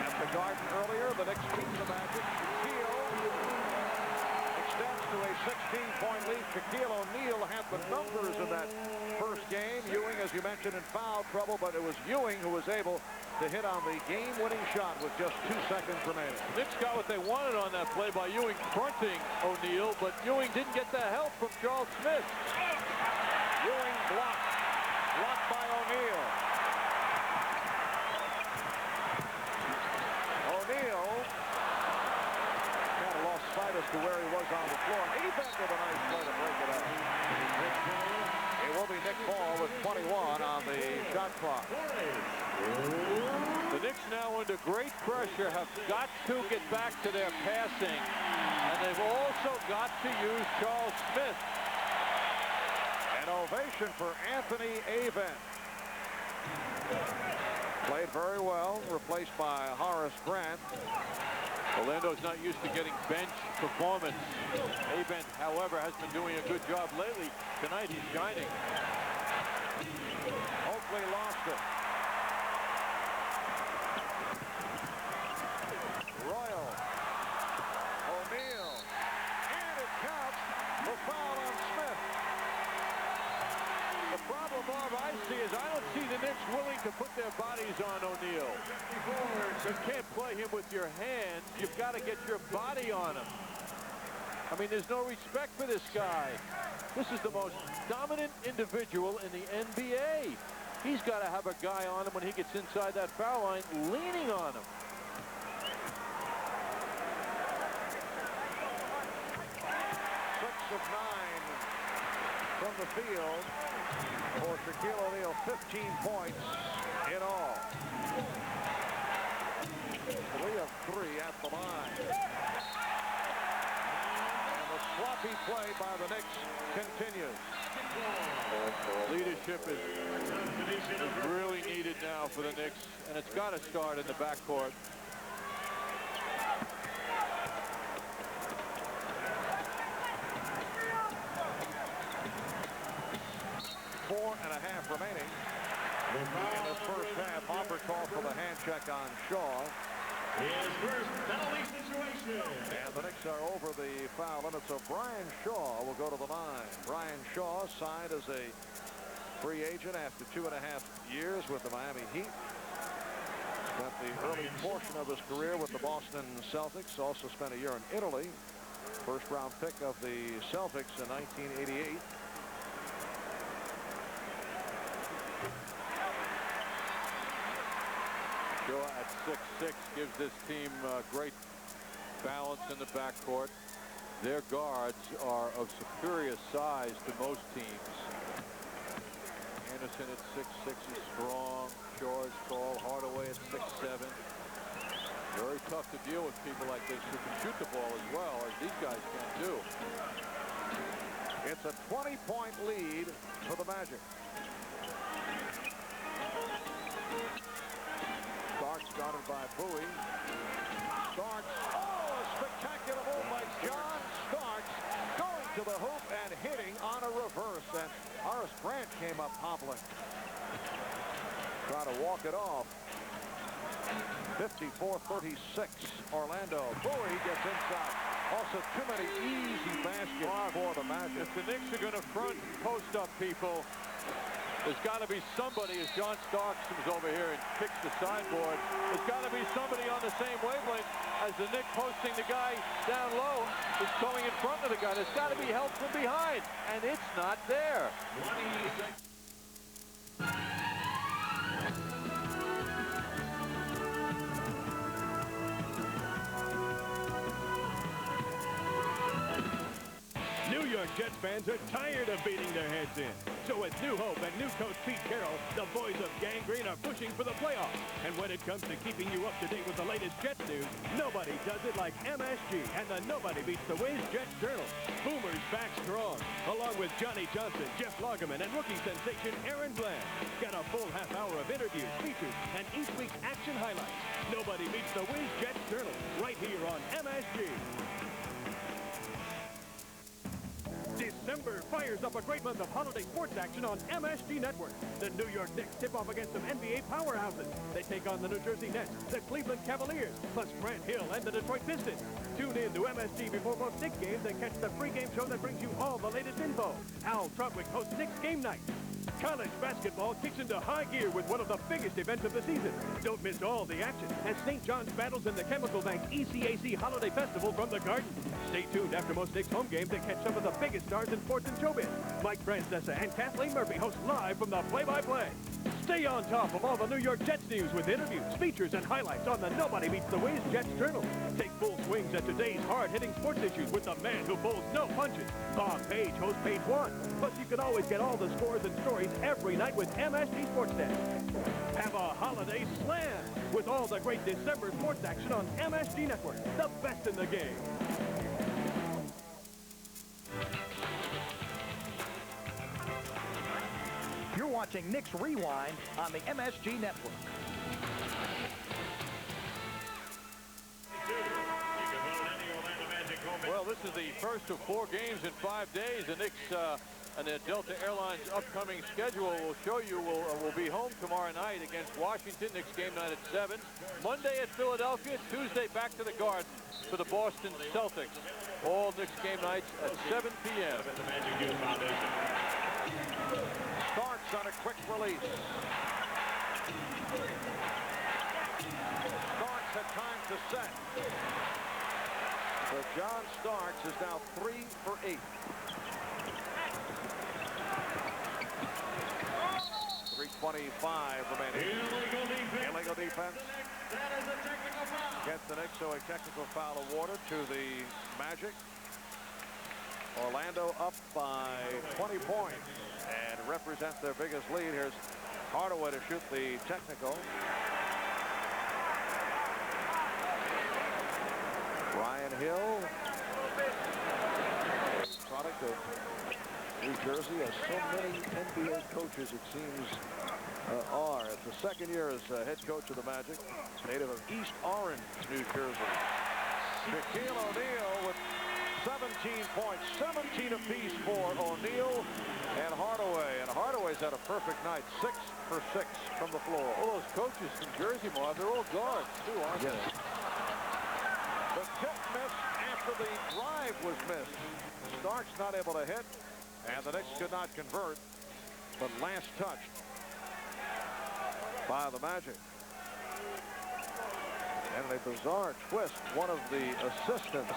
At the Garden earlier, the Knicks beat the Magic. Shaquille extends to a 16-point lead. Shaquille O'Neal had the numbers in that first game. Ewing, as you mentioned, in foul trouble, but it was Ewing who was able to hit on the game-winning shot with just 2 seconds remaining. Knicks got what they wanted on that play by Ewing fronting O'Neal, but Ewing didn't get the help from Charles Smith. Ewing blocked. Blocked by O'Neal. O'Neal kind of lost sight as to where he was on the floor. Even with a nice play to break it up. It will be Nick Ball with 21 on the shot clock. The Knicks now under great pressure have got to get back to their passing, and they've also got to use Charles Smith. An ovation for Anthony Avent. Played very well, replaced by Horace Grant. Orlando's not used to getting bench performance. Avent, however, has been doing a good job lately. Tonight he's shining. Oakley lost it. Royal. O'Neal. And it counts. The foul on Smith. The problem, Bob, I see is I don't see the Knicks willing to put their bodies on O'Neal. You can't play him with your hands. You've got to get your body on him. I mean, there's no respect for this guy. This is the most dominant individual in the NBA. He's got to have a guy on him when he gets inside that foul line, leaning on him. 6 of 9 from the field for Shaquille O'Neal. 15 points in all. 3 of 3 at the line. And the sloppy play by the Knicks continues. Leadership is really needed now for the Knicks, and it's got to start in the backcourt. .5 remaining in the first half. Hopper called for the hand check on Shaw. His first penalty situation. And the Knicks are over the foul limit, so Brian Shaw will go to the line. Brian Shaw signed as a free agent after 2.5 years with the Miami Heat. Spent the early portion of his career with the Boston Celtics. Also spent a year in Italy. First round pick of the Celtics in 1988. Shaw at 6'6" gives this team great balance in the backcourt. Their guards are of superior size to most teams. Anderson at 6'6" is strong. Shaw is tall. Hardaway at 6'7". Very tough to deal with people like this who can shoot the ball as well as these guys can do. It's a 20-point lead for the Magic. Starks guarded by Bowie. Starks, oh, a spectacular move by John Starks, going to the hoop and hitting on a reverse, and Horace Grant came up hobbling. Trying to walk it off. 54-36, Orlando. Bowie gets inside. Also, too many easy baskets for the Magic. If the Knicks are going to front post-up people, there's got to be somebody, as John Starks comes over here and kicks the sideboard, there's got to be somebody on the same wavelength as the Knicks posting the guy down low is going in front of the guy. There's got to be help from behind, and it's not there. New York Jets fans are tired of beating their heads in. So with new hope and new coach Pete Carroll, the boys of Gangrene are pushing for the playoffs. And when it comes to keeping you up to date with the latest Jets news, nobody does it like MSG and the Nobody Beats the Wiz Jets Journal. Boomer's back strong, along with Johnny Johnson, Jeff Lagerman, and rookie sensation Aaron Bland. Got a full half hour of interviews, features, and each week's action highlights. Nobody Beats the Wiz Jets Journal, right here on MSG. December fires up a great month of holiday sports action on MSG Network. The New York Knicks tip off against some NBA powerhouses. They take on the New Jersey Nets, the Cleveland Cavaliers, plus Grant Hill and the Detroit Pistons. Tune in to MSG before most Knicks games and catch the pregame show that brings you all the latest info. Al Trudwick hosts Knicks Game Night. College basketball kicks into high gear with one of the biggest events of the season. Don't miss all the action as St. John's battles in the Chemical Bank ECAC Holiday Festival from the Garden. Stay tuned after most Knicks home games to catch some of the biggest stars in sports and showbiz. Mike Francesa and Kathleen Murphy host live from the play-by-play. Stay on top of all the New York Jets news with interviews, features, and highlights on the Nobody Beats the Wiz Jets Journal. Take full swings at today's hard-hitting sports issues with the man who pulls no punches. Bob Page hosts Page One. Plus, you can always get all the scores and stories every night with MSG Sports Desk. Have a holiday slam with all the great December sports action on MSG Network, the best in the game. You're watching Knicks Rewind on the MSG Network. Well, this is the first of 4 games in 5 days. The Knicks and the Delta Airlines upcoming schedule will show you will be home tomorrow night against Washington. Knicks game night at 7. Monday at Philadelphia. Tuesday back to the Garden for the Boston Celtics. All Knicks game nights at 7 p.m. Starks on a quick release. Starks had time to set. So John Starks is now 3 for 8. 3:25 remaining. Illegal defense. Against the Knicks, so a technical foul awarded to the Magic. Orlando up by 20 points and represents their biggest lead. Here's Hardaway to shoot the technical. Ryan Hill, product of New Jersey, as so many NBA coaches, it seems, are. It's the second year as head coach of the Magic, native of East Orange, New Jersey. Shaquille O'Neal with 17 points, 17 apiece for O'Neal and Hardaway. And Hardaway's had a perfect night, 6 for 6 from the floor. All those coaches from Jersey, Marv, they're all guards, too, aren't they? The tip missed after the drive was missed. Starks not able to hit, and the Knicks could not convert. But last touched by the Magic. And a bizarre twist. One of the assistants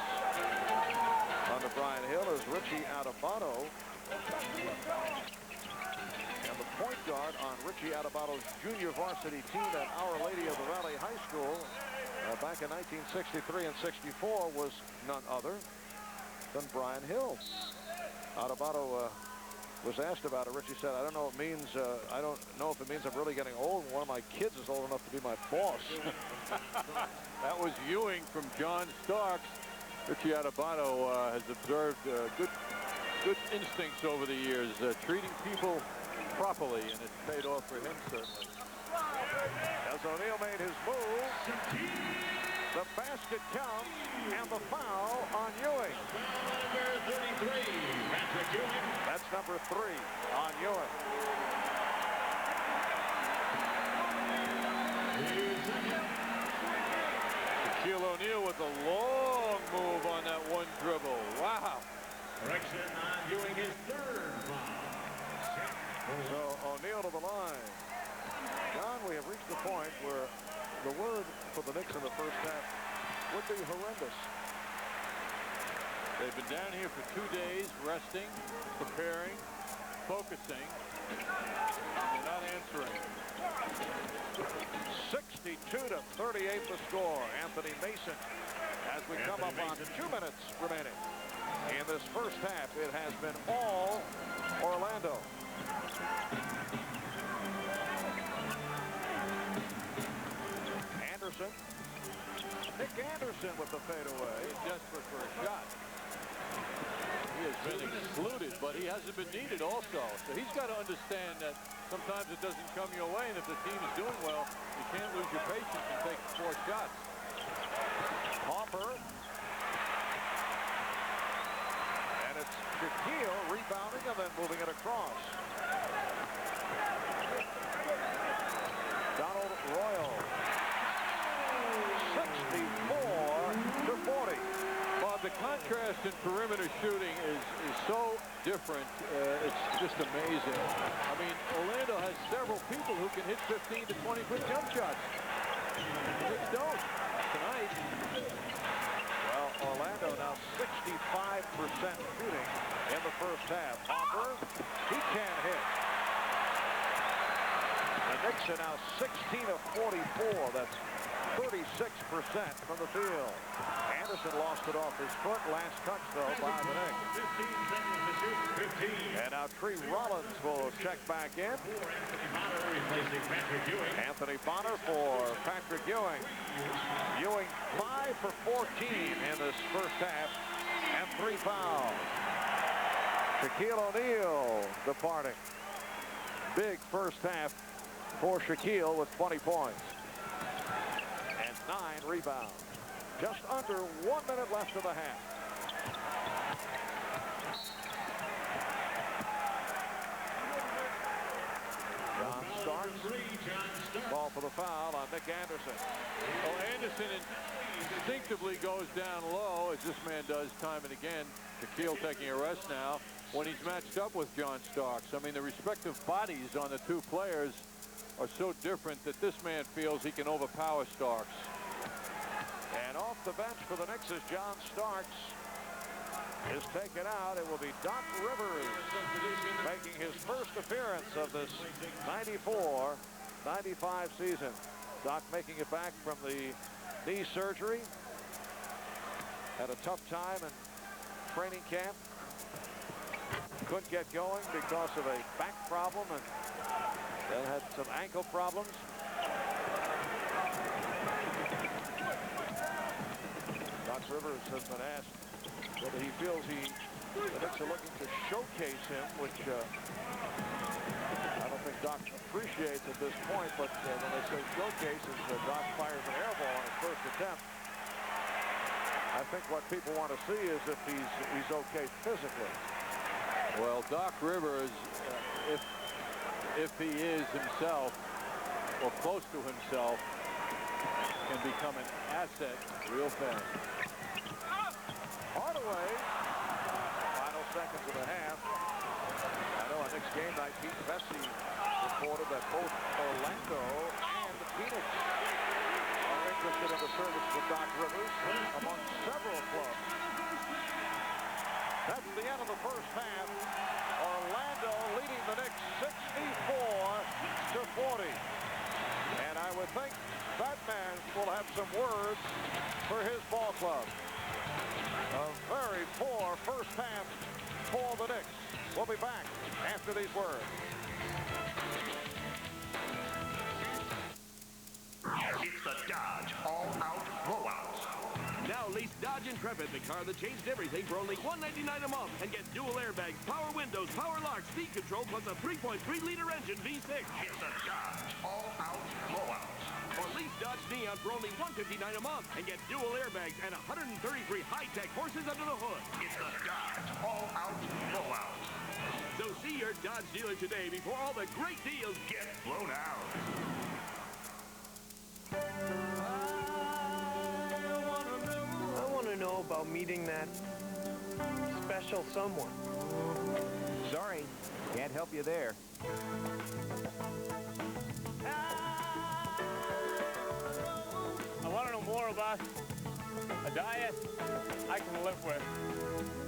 under Brian Hill is Richie Adebato. And the point guard on Richie Adebato's junior varsity team at Our Lady of the Valley High School back in 1963 and 64 was none other than Brian Hill. Adebato was asked about it. Richie said, I don't know what it means. I don't know if it means I'm really getting old. One of my kids is old enough to be my boss. That was Ewing from John Starks. Richie Adebato has observed good instincts over the years, treating people properly, and it's paid off for him, certainly. As O'Neal made his move, the basket counts and the foul on Ewing. Number 33, Patrick Ewing. That's number 3 on Ewing. Shaquille O'Neal with a long move on that one dribble. Wow. Correction on Ewing, his 3rd foul. So O'Neal to the line. John, we have reached the point where the word for the Knicks in the first half would be horrendous. They've been down here for 2 days, resting, preparing, focusing. They're not answering. 62-38 the score. Anthony Mason as we come up on 2 minutes remaining. In this first half, it has been all Orlando. Anderson. Nick Anderson with the fadeaway. He's desperate for a shot. He has been excluded, but he hasn't been needed also. So he's got to understand that sometimes it doesn't come your way, and if the team is doing well, you can't lose your patience and take 4 shots. Hopper. And it's Shaquille rebounding and then moving it across. Donald Royal. 64-40. Bob, the contrast in perimeter shooting is so different. It's just amazing. I mean, Orlando has several people who can hit 15 to 20-foot jump shots. The Knicks don't tonight. Well, Orlando now 65% shooting in the first half. Hopper, he can't hit. The Knicks are now 16 of 44. That's 36% from the field. Anderson lost it off his foot. Last touch, though, by the Knicks. 15 seconds to shoot. 15. And now Tree Rollins will check back in. Anthony Bonner for Patrick Ewing. Ewing 5 for 14 in this first half and 3 fouls. Shaquille O'Neal departing. Big first half for Shaquille with 20 points. 9 rebounds. Just under 1 minute left of the half. John Starks. Ball for the foul on Nick Anderson. Well, Anderson instinctively goes down low, as this man does time and again. Shaquille taking a rest now when he's matched up with John Starks. I mean, the respective bodies on the two players are so different that this man feels he can overpower Starks. And off the bench for the Knicks is John Starks is taken out. It will be Doc Rivers making his first appearance of this 94-95 season. Doc making it back from the knee surgery. Had a tough time in training camp. Couldn't get going because of a back problem and then had some ankle problems. Doc Rivers has been asked whether he feels the Knicks are looking to showcase him, which I don't think Doc appreciates at this point, but when they say showcase, Doc fires an air ball on his first attempt. I think what people want to see is if he's okay physically. Well, Doc Rivers, if he is himself or close to himself, can become an asset real fast. Hardaway, final seconds of the half. I know on Knicks game night, Pete Vesey reported that both Orlando and Phoenix are interested in the service of Doc Rivers among several clubs. That's the end of the first half. Orlando leading the Knicks 64-40. And I would think that man will have some words for his ball club. A very poor first half for the Knicks. We'll be back after these words. It's the Dodge All-Out Blowouts. Now lease Dodge Intrepid, the car that changed everything, for only $199 a month, and get dual airbags, power windows, power locks, speed control, plus a 3.3-liter engine V6. It's the Dodge All-Out Blowouts. Or lease Dodge Neon for only $159 a month, and get dual airbags and 133 high-tech horses under the hood. It's the Dodge All-Out Blowouts. So see your Dodge dealer today before all the great deals get blown out. I want to know about meeting that special someone. Sorry, can't help you there. I want to know more about a diet I can live with.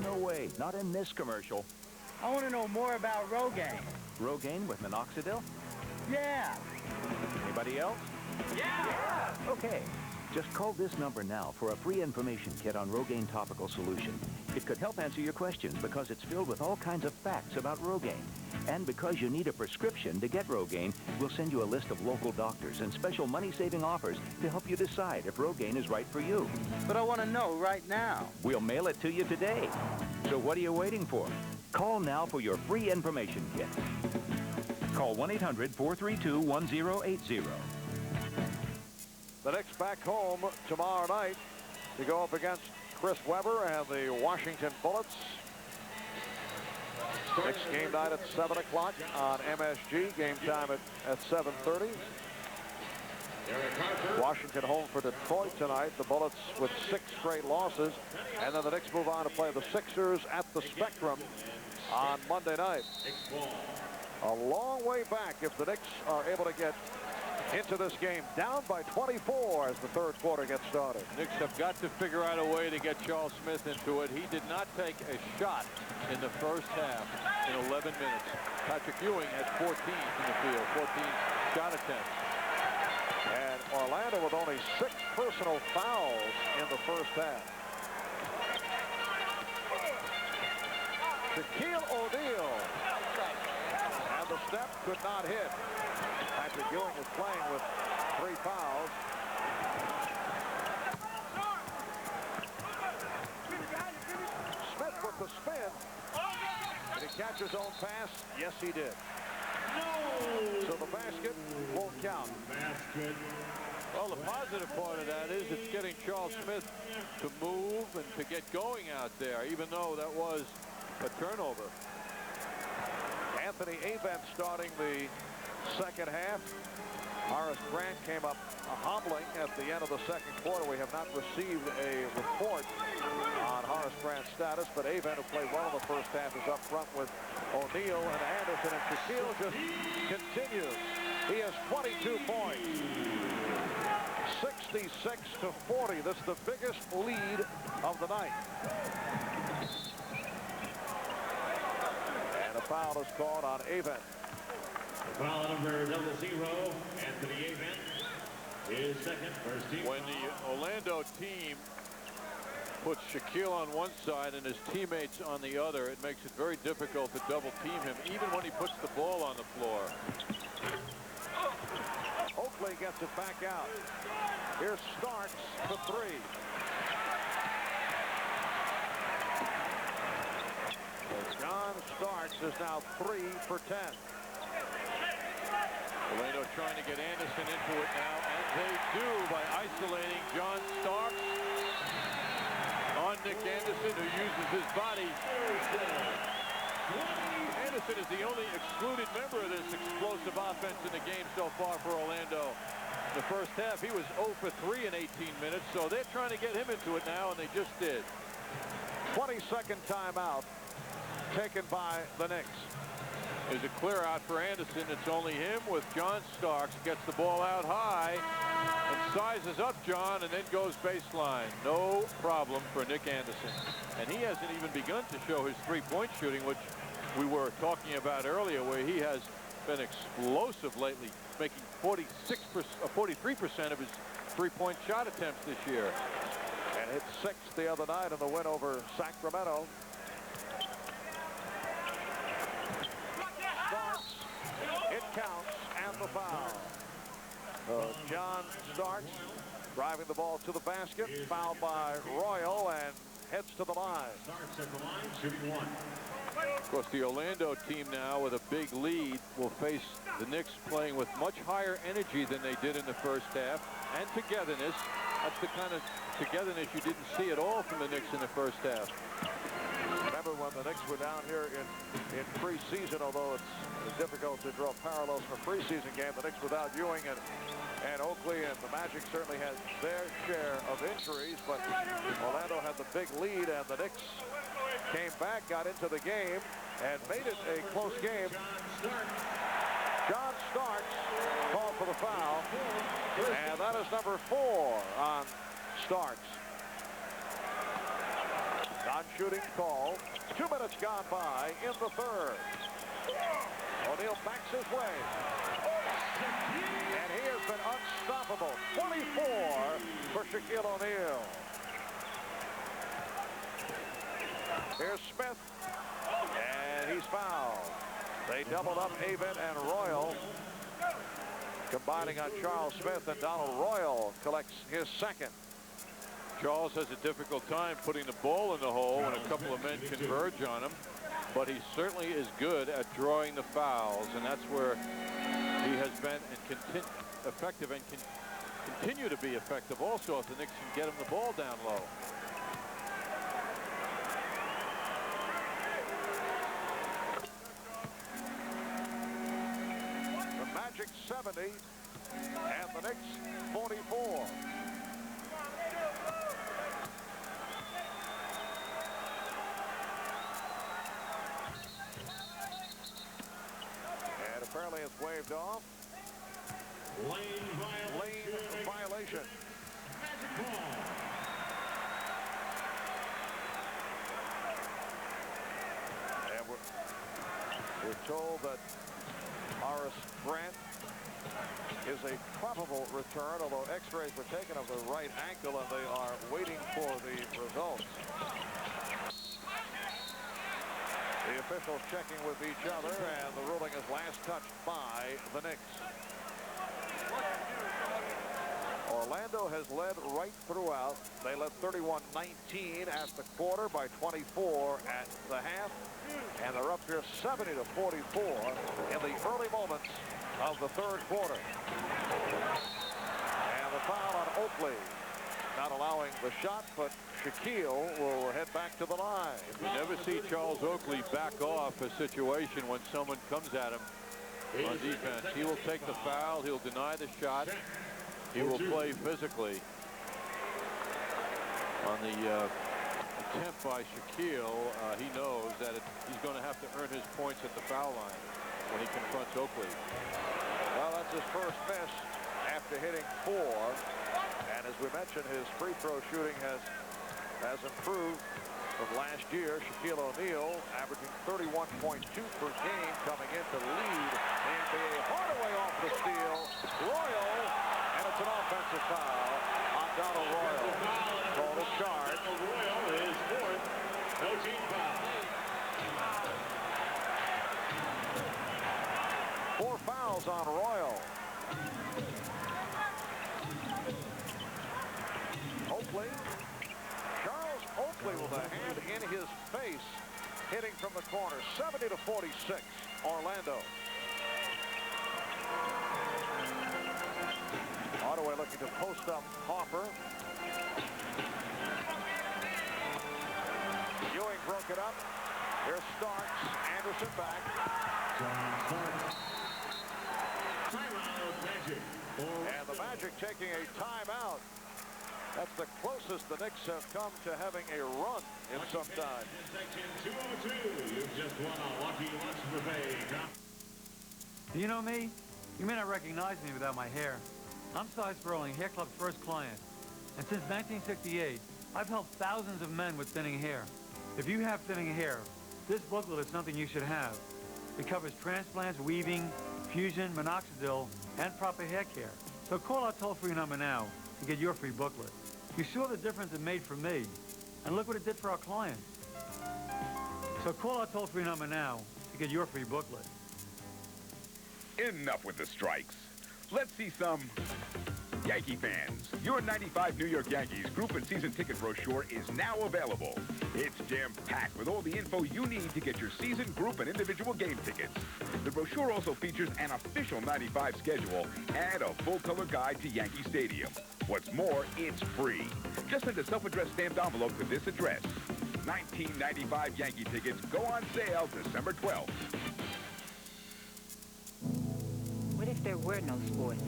No way, not in this commercial. I want to know more about Rogaine. Rogaine with minoxidil? Yeah. Anybody else? Yeah. Okay. Just call this number now for a free information kit on Rogaine Topical Solution. It could help answer your questions because it's filled with all kinds of facts about Rogaine. And because you need a prescription to get Rogaine, we'll send you a list of local doctors and special money-saving offers to help you decide if Rogaine is right for you. But I want to know right now. We'll mail it to you today. So what are you waiting for? Call now for your free information kit. Call 1-800-432-1080. The Knicks back home tomorrow night to go up against Chris Webber and the Washington Bullets. Knicks game night at 7 o'clock on MSG. Game time at 7:30. Washington home for Detroit tonight. The Bullets with 6 straight losses. And then the Knicks move on to play the Sixers at the Spectrum on Monday night. A long way back if the Knicks are able to get into this game, down by 24 as the third quarter gets started. Knicks have got to figure out a way to get Charles Smith into it. He did not take a shot in the first half in 11 minutes. Patrick Ewing had 14 from the field, 14 shot attempts. And Orlando with only 6 personal fouls in the first half. Shaquille O'Neal. And the step could not hit. Patrick Ewing is playing with 3 fouls. Smith with the spin. Did he catch his own pass? Yes, he did. So the basket won't count. Well, the positive part of that is it's getting Charles Smith to move and to get going out there, even though that was a turnover. Anthony Avent starting the second half. Horace Grant came up hobbling at the end of the second quarter. We have not received a report on Horace Grant's status, but Avent, who played well in the first half, is up front with O'Neal and Anderson, and Shaquille just continues. He has 22 points. 66-40. This is the biggest lead of the night. And a foul is called on Avent. Foul number 00, Anthony Avent, his second, first team. When the Orlando team puts Shaquille on one side and his teammates on the other, it makes it very difficult to double team him, even when he puts the ball on the floor. Oakley gets it back out. Here's Starks for 3. John Starks is now 3 for 10. Orlando trying to get Anderson into it now, and they do by isolating John Starks on Nick Anderson, who uses his body. Anderson is the only excluded member of this explosive offense in the game so far for Orlando. In the first half, he was 0 for 3 in 18 minutes, so they're trying to get him into it now, and they just did. 22nd timeout taken by the Knicks. There's a clear out for Anderson. It's only him with John Starks. Gets the ball out high and sizes up John and then goes baseline. No problem for Nick Anderson. And he hasn't even begun to show his three-point shooting, which we were talking about earlier, where he has been explosive lately, making 43% of his three-point shot attempts this year. And hit 6 the other night in the win over Sacramento. It counts, and the foul. John Starks driving the ball to the basket, fouled by Royal, and heads to the line. Starks at the line, shooting 1. Of course, the Orlando team now with a big lead will face the Knicks playing with much higher energy than they did in the first half, and togetherness. That's the kind of togetherness you didn't see at all from the Knicks in the first half. Remember when the Knicks were down here in preseason, although it's difficult to draw parallels from a preseason game, the Knicks without Ewing and Oakley, and the Magic certainly had their share of injuries, but Orlando had the big lead, and the Knicks came back, got into the game, and made it a close game. John Starks called for the foul, and that is number 4 on Starks. Non-shooting call. 2 minutes gone by in the third. O'Neal backs his way. And he has been unstoppable. 24 for Shaquille O'Neal. Here's Smith. And he's fouled. They doubled up Avent and Royal, combining on Charles Smith, and Donald Royal collects his second. Charles has a difficult time putting the ball in the hole when a couple of men converge on him, but he certainly is good at drawing the fouls, and that's where he has been and effective and can continue to be effective also if the Knicks can get him the ball down low. Magic 70 and the Knicks 44. And apparently it's waved off. Lane violation. And we're told that Horace Grant is a probable return, although x-rays were taken of the right ankle and they are waiting for the results. The officials checking with each other, and the ruling is last touched by the Knicks. Orlando has led right throughout. They led 31-19 at the quarter, by 24 at the half, and they're up here 70-44 in the early moments of the third quarter. And the foul on Oakley, not allowing the shot, but Shaquille will head back to the line. You never see Charles Oakley back off a situation when someone comes at him on defense. He will take the foul, he'll deny the shot, he will play physically. On the attempt by Shaquille, he knows that he's going to have to earn his points at the foul line when he confronts Oakley. Well, that's his first miss after hitting 4. And as we mentioned, his free throw shooting has improved from last year. Shaquille O'Neal averaging 31.2 per game coming in to lead the NBA. Hardaway off the steal. Royal, and it's an offensive foul on Donald Royal. Called a charge. Royal is fourth. No team foul. 4 fouls on Royal. Oakley. Charles Oakley with a hand in his face, hitting from the corner. 70-46, Orlando. Hardaway looking to post up Hoffer. Ewing broke it up. Here's Starks. Anderson back. And the Magic taking a timeout. That's the closest the Knicks have come to having a run in some time. Section 202, you've just won a lucky lunch buffet. Do you know me? You may not recognize me without my hair. I'm Cy Sperling, Hair Club's first client. And since 1968, I've helped thousands of men with thinning hair. If you have thinning hair, this booklet is something you should have. It covers transplants, weaving, fusion, minoxidil, and proper hair care. So call our toll-free number now to get your free booklet. You saw the difference it made for me, and look what it did for our clients. So call our toll-free number now to get your free booklet. Enough with the strikes. Let's see some Yankee fans. Your 95 New York Yankees group and season ticket brochure is now available. It's jam-packed with all the info you need to get your season, group, and individual game tickets. The brochure also features an official 95 schedule and a full-color guide to Yankee Stadium. What's more, it's free. Just send a self-addressed stamped envelope to this address. 1995 Yankee tickets go on sale December 12th. What if there were no sports?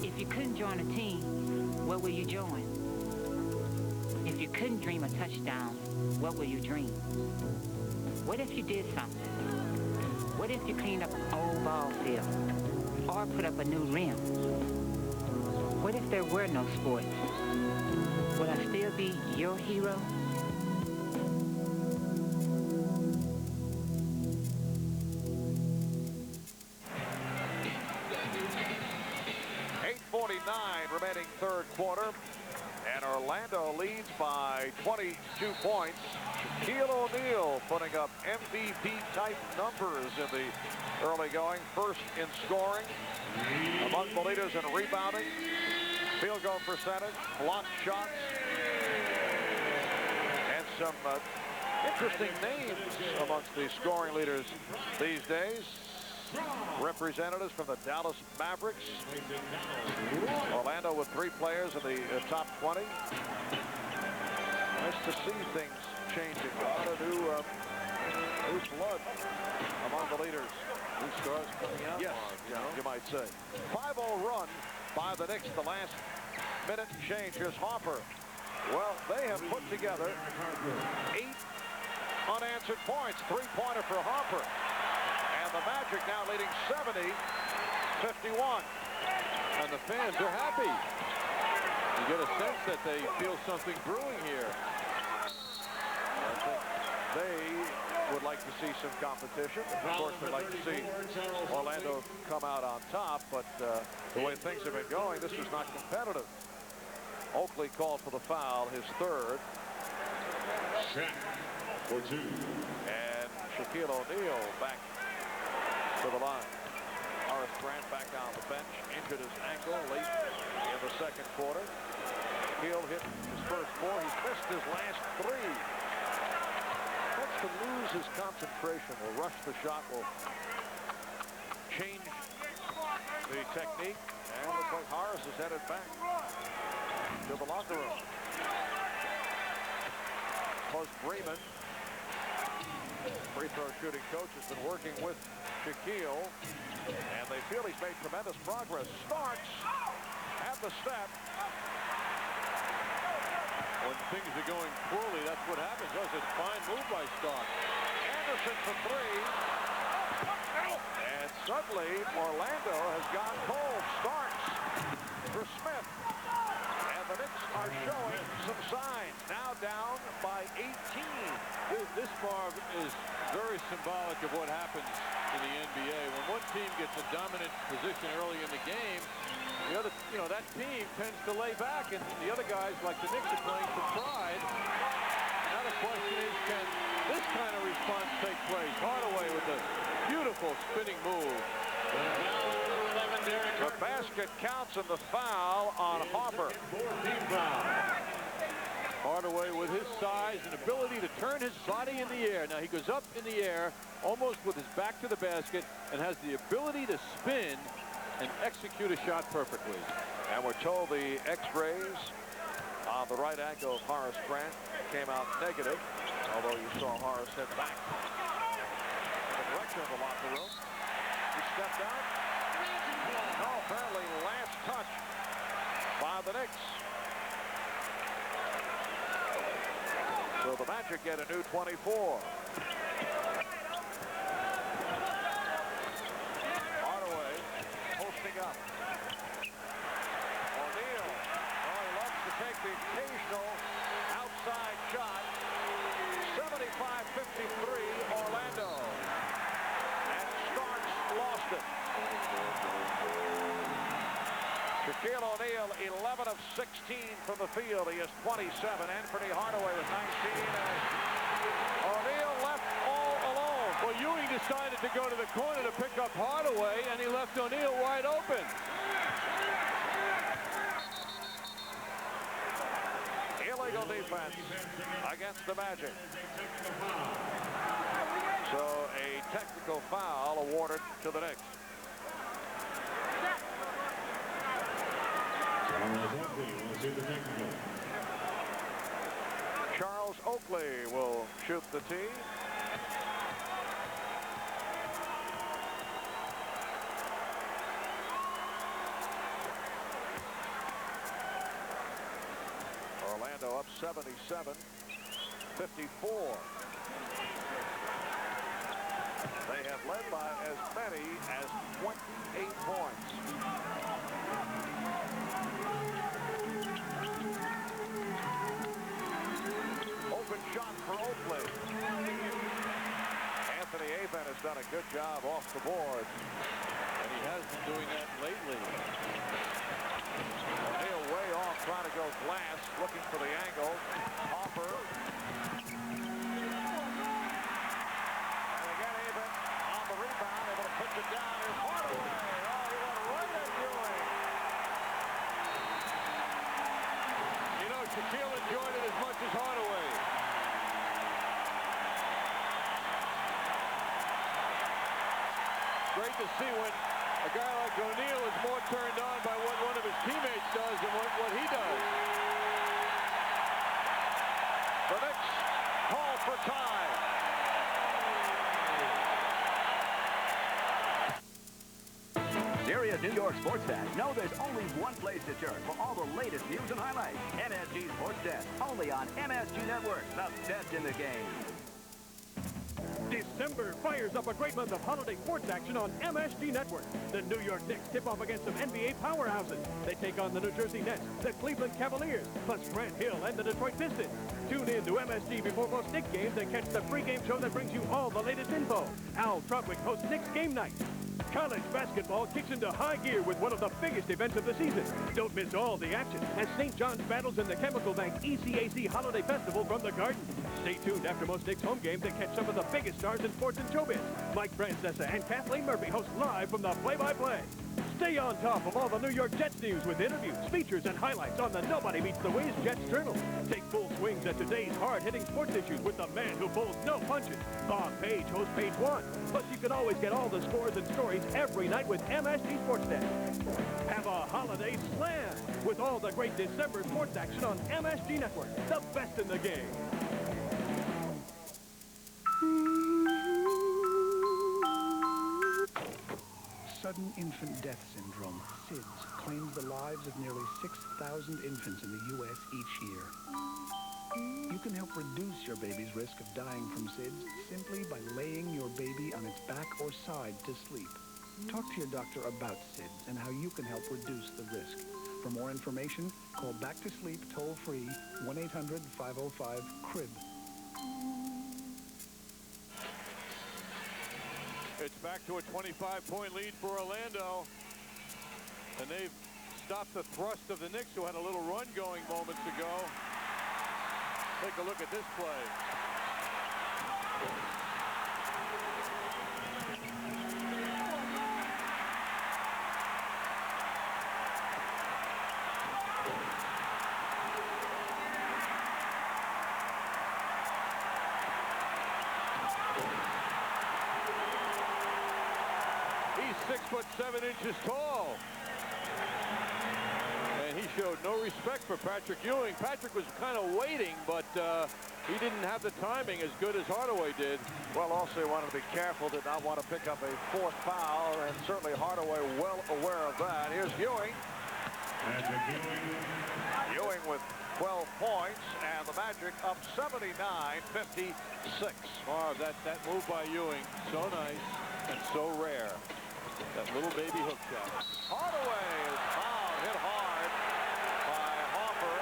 If you couldn't join a team, what will you join? If you couldn't dream a touchdown, what will you dream? What if you did something? What if you cleaned up an old ball field or put up a new rim? What if there were no sports? Would I still be your hero? remaining third quarter. And Orlando leads by 22 points. Shaquille O'Neal putting up MVP-type numbers in the early going. First in scoring, among the leaders in rebounding, field goal percentage, blocked shots, and some interesting names amongst the scoring leaders these days. Representatives from the Dallas Mavericks. Orlando with 3 players in the top 20. Nice to see things changing. A lot of new blood among the leaders. New stars coming out. Yes, you might say. 5-0 run by the Knicks the last minute and change. Here's Harper. Well, they have put together 8 unanswered points. 3-pointer for Harper. And the Magic now leading 70-51. And the fans are happy. You get a sense that they feel something brewing here. I think they would like to see some competition. Of course, they'd like to see Orlando come out on top, but the way things have been going, this is not competitive. Oakley called for the foul, his third. Shaq for 2. And Shaquille O'Neal back to the line. Horace Grant back on the bench, injured his ankle late in the second quarter. Shaquille hit his first 4. He's missed his last 3. Wants to lose his concentration. Will rush the shot. Will change the technique. And looks like Horace is headed back to the locker room. Plus Bremen, free throw shooting coach, has been working with Shaquille, and they feel he's made tremendous progress. Starks at the step. When things are going poorly, that's what happens. That was a fine move by Starks. Anderson for 3. And suddenly, Orlando has gone cold. Starks for Smith. And the Knicks are showing some signs. Now down by 18. This, Marv, is very symbolic of what happens in the NBA. When one team gets a dominant position early in the game, the other, that team tends to lay back, and the other guys, like the Knicks, are playing for pride. Now the question is, can this kind of response take place? Hardaway with a beautiful spinning move. The basket counts and the foul on Harper. Hardaway with his size and ability to turn his body in the air. Now he goes up in the air almost with his back to the basket and has the ability to spin and execute a shot perfectly. And we're told the x-rays on the right ankle of Horace Grant came out negative, although you saw Horace head back in the direction of the locker room. He stepped out. No, apparently last touch by the Knicks. So the Magic get a new 24. Hardaway posting up. O'Neal. Oh, he loves to take the occasional outside shot. 75-53 Orlando. And Starks lost it. Shaquille O'Neal, 11 of 16 from the field. He is 27. Anthony Hardaway with 19. And O'Neal left all alone. Well, Ewing decided to go to the corner to pick up Hardaway, and he left O'Neal wide open. Illegal defense against the Magic. So a technical foul awarded to the Knicks. Charles Oakley will shoot the tee. Orlando up 77-54. They have led by as many as 28 points. Open shot for Oakley. Anthony Aven has done a good job off the board. And he has been doing that lately. O'Neal trying to go glass, looking for the angle. Hopper. And they get even on the rebound, able to push it down. Here's Hardaway. Oh, he went right at Ewing. You know, Shaquille enjoyed it as much as Hardaway. Great to see when a guy like O'Neal is more turned on by what one of his teammates does than what he does. The Knicks call for time. Serious New York sports fans know there's only one place to turn for all the latest news and highlights. MSG Sports Desk, only on MSG Network, the best in the game. December fires up a great month of holiday sports action on MSG Network. The New York Knicks tip off against some NBA powerhouses. They take on the New Jersey Nets, the Cleveland Cavaliers, plus Grant Hill and the Detroit Pistons. Tune in to MSG before most Knicks games and catch the pregame show that brings you all the latest info. Al Trotwick hosts Knicks Game Night. College basketball kicks into high gear with one of the biggest events of the season. Don't miss all the action as St. John's battles in the Chemical Bank ECAC Holiday Festival from the Garden. Stay tuned after most Knicks home games and catch some of the biggest stars in sports and showbiz. Mike Francesa and Kathleen Murphy host live from the play-by-play. Stay on top of all the New York Jets news with interviews, features, and highlights on the Nobody Beats the Wiz Jets Journal. Take full swings at today's hard-hitting sports issues with the man who pulls no punches. Bob Page hosts Page One. Plus, you can always get all the scores and stories every night with MSG Sports Desk. Have a holiday slam with all the great December sports action on MSG Network, the best in the game. Sudden infant death syndrome, SIDS, claims the lives of nearly 6,000 infants in the U.S. each year. You can help reduce your baby's risk of dying from SIDS simply by laying your baby on its back or side to sleep. Talk to your doctor about SIDS and how you can help reduce the risk. For more information, call Back to Sleep toll-free 1-800-505-CRIB. It's back to a 25-point lead for Orlando. And they've stopped the thrust of the Knicks, who had a little run going moments ago. Take a look at this play. He's 6'7" tall. And he showed no respect for Patrick Ewing. Patrick was kind of waiting, but he didn't have the timing as good as Hardaway did. Well, also he wanted to be careful, did not want to pick up a fourth foul, and certainly Hardaway well aware of that. Here's Ewing. Ewing with 12 points, and the Magic up 79-56. Oh, that move by Ewing, so nice and so rare. That little baby hook shot. Hardaway is fouled, hit hard by Hopper.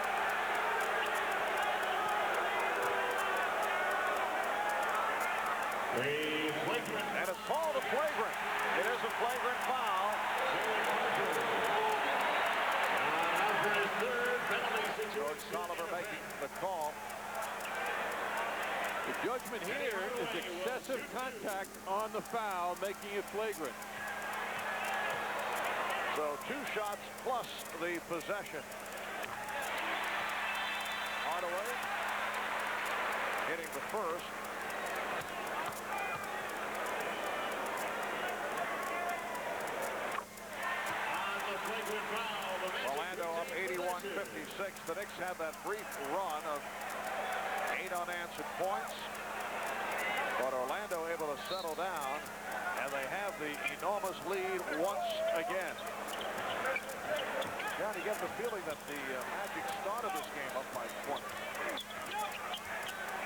And it's called a flagrant. It is a flagrant foul. George Soliver making the call. The judgment here is excessive contact on the foul, making it flagrant. So 2 shots plus the possession. Hardaway hitting the first. Orlando up 81-56. The Knicks had that brief run of 8 unanswered points. But Orlando able to settle down, and they have the enormous lead once again. John, you get the feeling that the Magic started this game up by 20.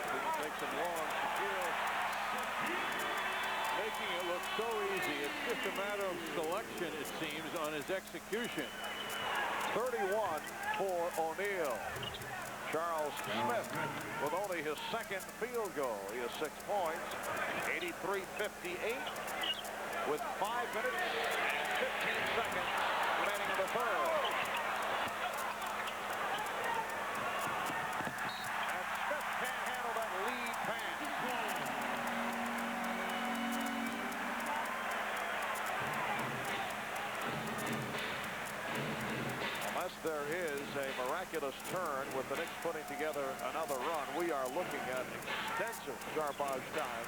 Didn't take some long Shaquille, making it look so easy. It's just a matter of selection, it seems, on his execution. 31 for O'Neal. Charles Smith with only his second field goal. He has 6 points. 83-58 with 5 minutes and 15 seconds remaining in the third. miraculous turn with the Knicks putting together another run. We are looking at extensive garbage time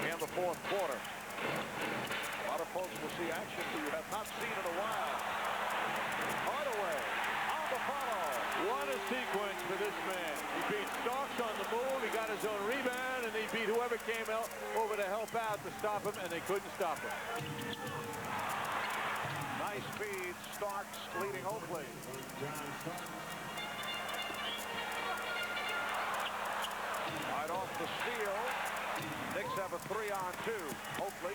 in the fourth quarter. A lot of folks will see action you have not seen in a while. Hardaway on the follow. What a sequence for this man. He beat Starks on the move. He got his own rebound, and he beat whoever came out over to help out to stop him, and they couldn't stop him. Nice feed. Starks leading Oakley. Right off the steal. Knicks have a 3-on-2. Oakley.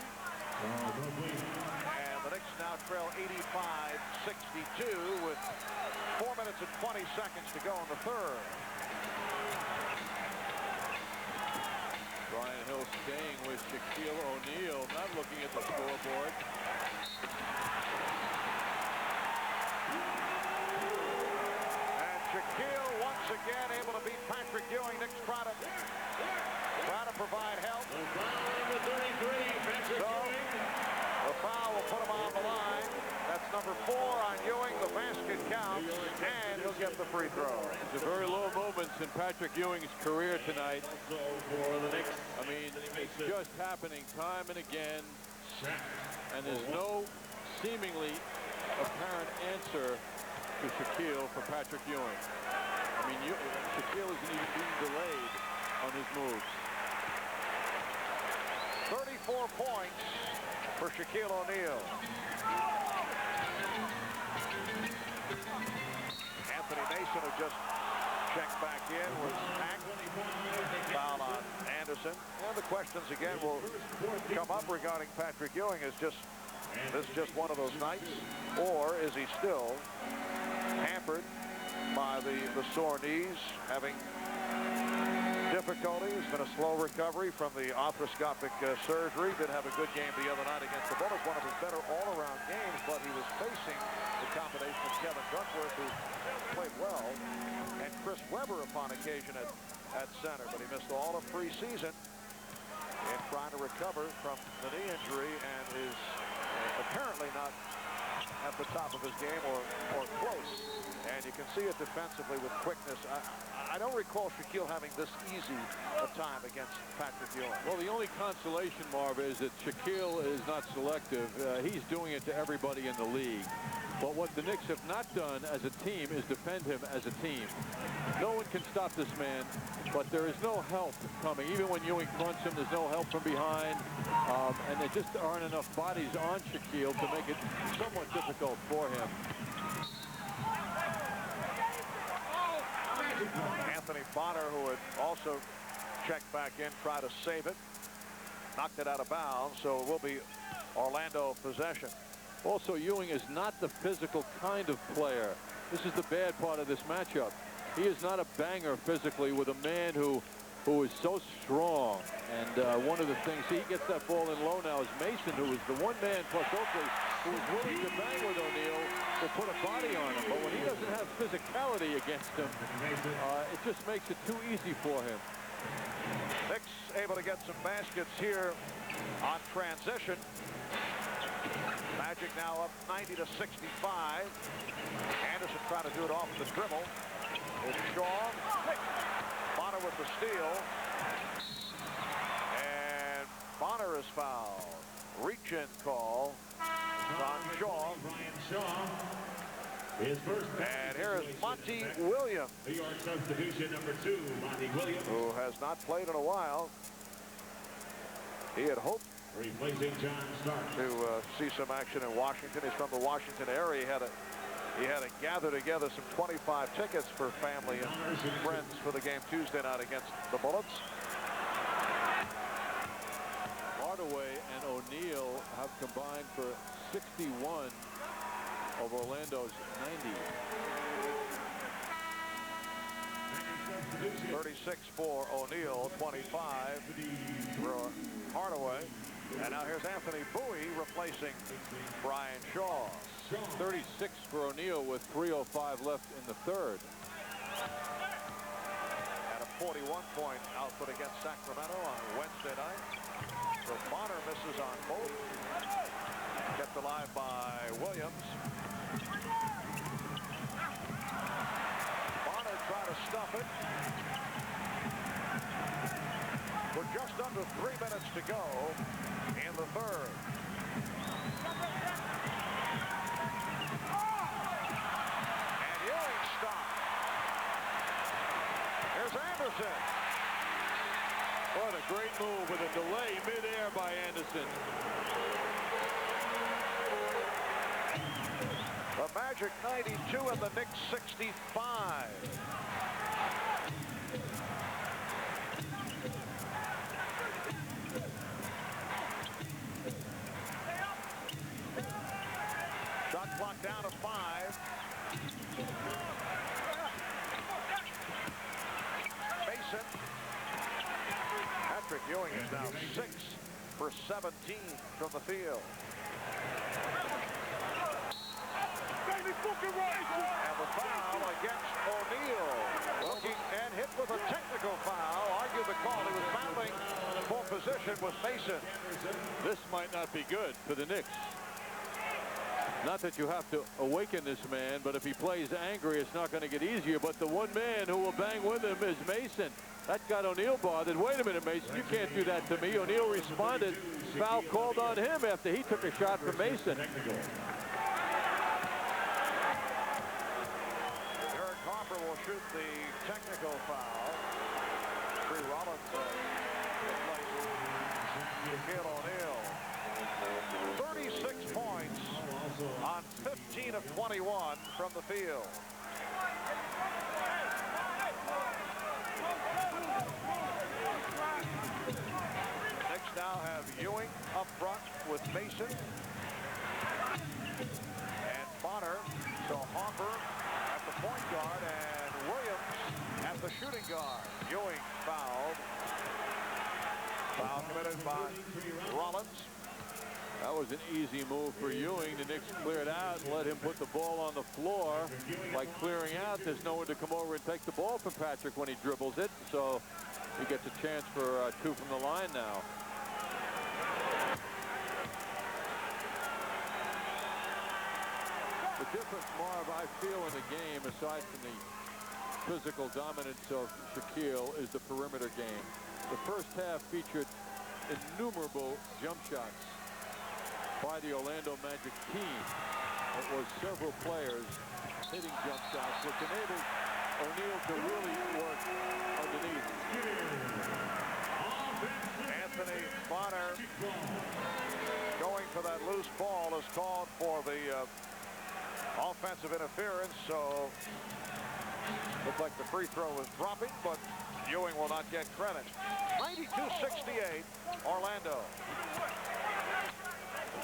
And the Knicks now trail 85-62 with 4 minutes and 20 seconds to go in the third. Brian Hill staying with Shaquille O'Neal, not looking at the scoreboard. And Shaquille once again able to beat Patrick Ewing. Knicks try to provide help. Number 33, Patrick Ewing. The foul will put him on the line. That's number 4 on Ewing. The basket counts, and he'll get the free throw. It's a very low moments in Patrick Ewing's career tonight. I mean, it's just happening time and again, and there's no seemingly apparent answer to Shaquille for Patrick Ewing. I mean, Shaquille isn't even being delayed on his moves. 34 points for Shaquille O'Neal. Anthony Mason, who just checked back in, was hacked. Foul on Anderson. And the questions again will come up regarding Patrick Ewing. Is this just one of those nights, or is he still hampered by the sore knees, having difficulty? It's been a slow recovery from the arthroscopic surgery. Did have a good game the other night against the Bullets, one of his better all-around games, but he was facing the combination of Kevin Duckworth, who played well, and Chris Webber upon occasion at center, but he missed all of preseason in trying to recover from the knee injury, and is apparently not at the top of his game or close. And you can see it defensively with quickness. I don't recall Shaquille having this easy a time against Patrick Ewing. Well, the only consolation, Marv, is that Shaquille is not selective. He's doing it to everybody in the league. But what the Knicks have not done as a team is defend him as a team. No one can stop this man, but there is no help coming. Even when Ewing fronts him, there's no help from behind. And there just aren't enough bodies on Shaquille to make it somewhat difficult for him. Anthony Bonner, who had also checked back in, tried to save it. Knocked it out of bounds, so it will be Orlando possession. Also, Ewing is not the physical kind of player. This is the bad part of this matchup. He is not a banger physically with a man who is so strong. And one of the things, he gets that ball in low now, is Mason, who is the one man plus Oakley, who is willing to bang with O'Neal, will put a body on him. But when he doesn't have physicality against him, it just makes it too easy for him. Knicks able to get some baskets here on transition. Magic now up 90-65. Anderson trying to do it off the dribble. It's Shaw. Bonner with the steal. And Bonner is fouled. Reach-in call on Shaw. His first and here is Monty Williams, New York substitution number 2, Monty Williams, who has not played in a while. He had hoped replacing John Stark to see some action in Washington. He's from the Washington area. He had to gather together some 25 tickets for family and friends for the game Tuesday night against the Bullets. Hardaway and O'Neal have combined for 61 of Orlando's 90. 36 for O'Neal, 25 for Hardaway. And now here's Anthony Bowie replacing Brian Shaw. 36 for O'Neal with 3:05 left in the third. And a 41-point output against Sacramento on Wednesday night. So Bonner misses on both. Kept alive by Williams. try to stuff it. We're just under 3 minutes to go in the third. And Ewing stopped. Here's Anderson. What a great move with a delay midair by Anderson. The Magic 92 and the Knicks 65. Shot clock down to 5. Mason. Patrick Ewing is now 6 for 17 from the field. And the foul against O'Neal. Looking and hit with a technical foul. Argued the call. He was fouling for position with Mason. This might not be good for the Knicks. Not that you have to awaken this man, but if he plays angry, it's not going to get easier. But the one man who will bang with him is Mason. That got O'Neal bothered. Wait a minute, Mason, you can't do that to me. O'Neal responded. Foul called on him after he took a shot from Mason. Will shoot the technical foul. Free Rollins Shaquille O'Neal. 36 points on 15 of 21 from the field. Knicks now have Ewing up front with Mason and Bonner. So Hopper at the point guard and Williams at the shooting guard. Ewing fouled. Foul committed by Rollins. That was an easy move for Ewing. The Knicks cleared out and let him put the ball on the floor. By clearing out, there's no one to come over and take the ball from Patrick when he dribbles it. So he gets a chance for 2 from the line now. The difference, Marv, I feel in the game, aside from the physical dominance of Shaquille, is the perimeter game. The first half featured innumerable jump shots by the Orlando Magic team. It was several players hitting jump shots, which enabled O'Neal to really work underneath. Anthony Bonner going for that loose ball is called for the offensive interference, so looked like the free throw was dropping, but Ewing will not get credit. 92-68, Orlando.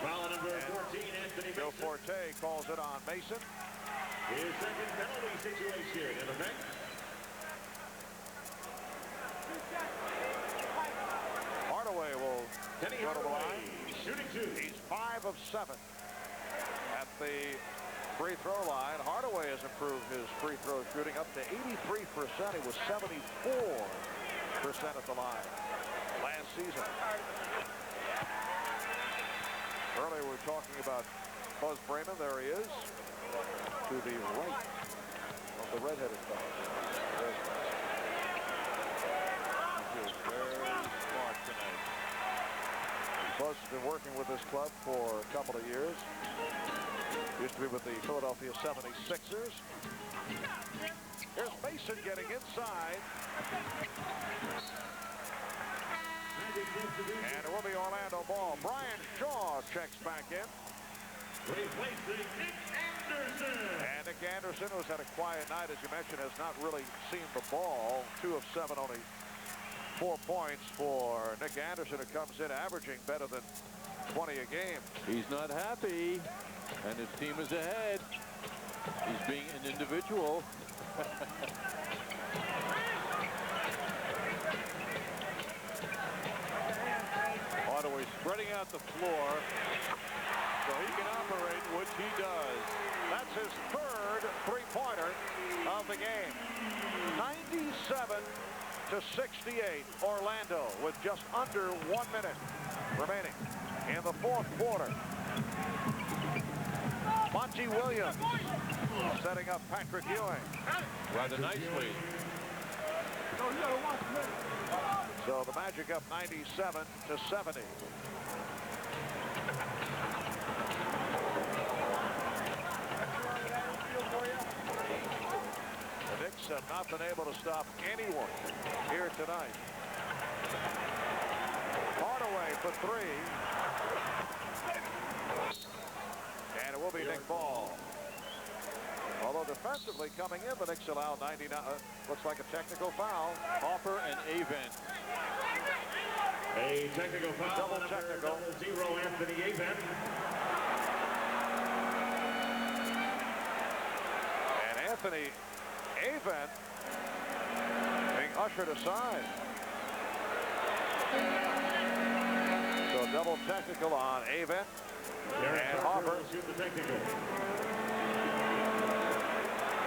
Foul number 14, Anthony Joe Forte calls it on Mason. His second penalty situation in effect. Hardaway will go to the line. Shooting 2. He's 5 of 7 at the free throw line. Hardaway has improved his free throw shooting up to 83%. He was 74% at the line last season. Earlier we were talking about Buzz Brayman. There he is to the right of the redheaded fellow. He is very smart tonight. Buzz has been working with this club for a couple of years. Used to be with the Philadelphia 76ers. Here's Mason getting inside. And it will be Orlando ball. Brian Shaw checks back in. Replacing Nick Anderson. And Nick Anderson, who's had a quiet night, as you mentioned, has not really seen the ball. 2 of 7, only 4 points for Nick Anderson, who comes in averaging better than 20 a game. He's not happy, and his team is ahead. He's being an individual. Hardaway spreading out the floor so he can operate, which he does. That's his 3rd three-pointer of the game. 97-68, Orlando, with just under 1 minute remaining in the 4th quarter. Monty Williams setting up Patrick Ewing. Rather nicely. So the Magic up 97-70. The Knicks have not been able to stop anyone here tonight. Hardaway for three. And it will be Nick Ball. Although defensively coming in, the Knicks allow 99. Looks like a technical foul. Hopper and Avent. A technical foul. Double technical. 0 Anthony Avent. And Anthony Avent being ushered aside. So double technical on Avent and Hopper.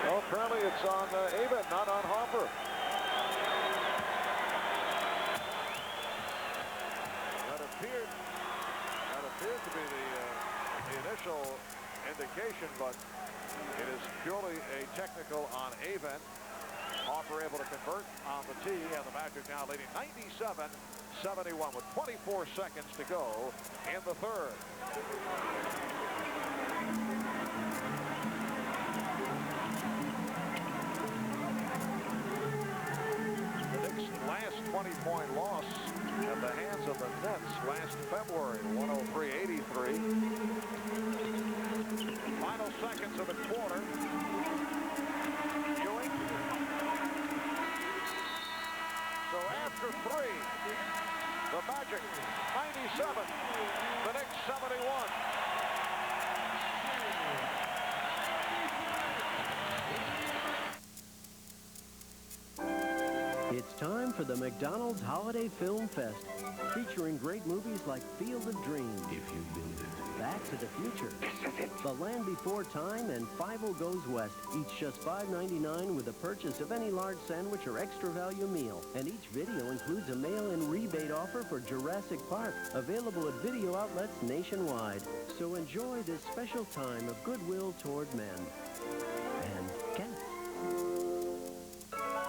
Well, apparently it's on Avent, not on Hopper. That appeared to be the initial indication, but it is purely a technical on Avent. Hopper able to convert on the tee, and the Magic now leading 97-71 with 24 seconds to go in the third. The Knicks' last 20-point loss at the hands of the Nets last February, 103-83. Final seconds of the quarter. Ewing. So after three, the Magic 97, the Knicks 71. It's time for the McDonald's Holiday Film Fest, featuring great movies like Field of Dreams, If You Build It, Back to the Future, The Land Before Time, and 50 Goes West, each just $5.99 with the purchase of any large sandwich or extra value meal. And each video includes a mail-in rebate offer for Jurassic Park, available at video outlets nationwide. So enjoy this special time of goodwill toward men and cats.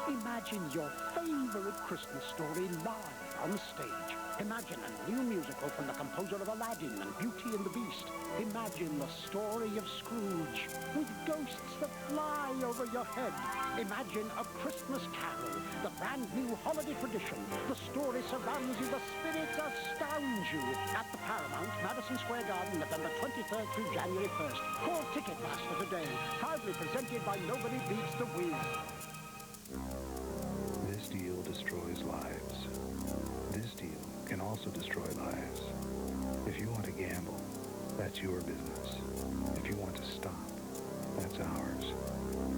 Imagine your favorite Christmas story live on stage. Imagine a new musical from the composer of Aladdin and Beauty and the Beast. Imagine the story of Scrooge with ghosts that fly over your head. Imagine A Christmas Carol, the brand new holiday tradition. The story surrounds you, the spirits astound you. At the Paramount, Madison Square Garden, November 23rd through January 1st. Call Ticketmaster today. Proudly presented by Nobody Beats the Wiz. This deal destroys lives. This deal can also destroy lives. If you want to gamble, that's your business. If you want to stop, that's ours.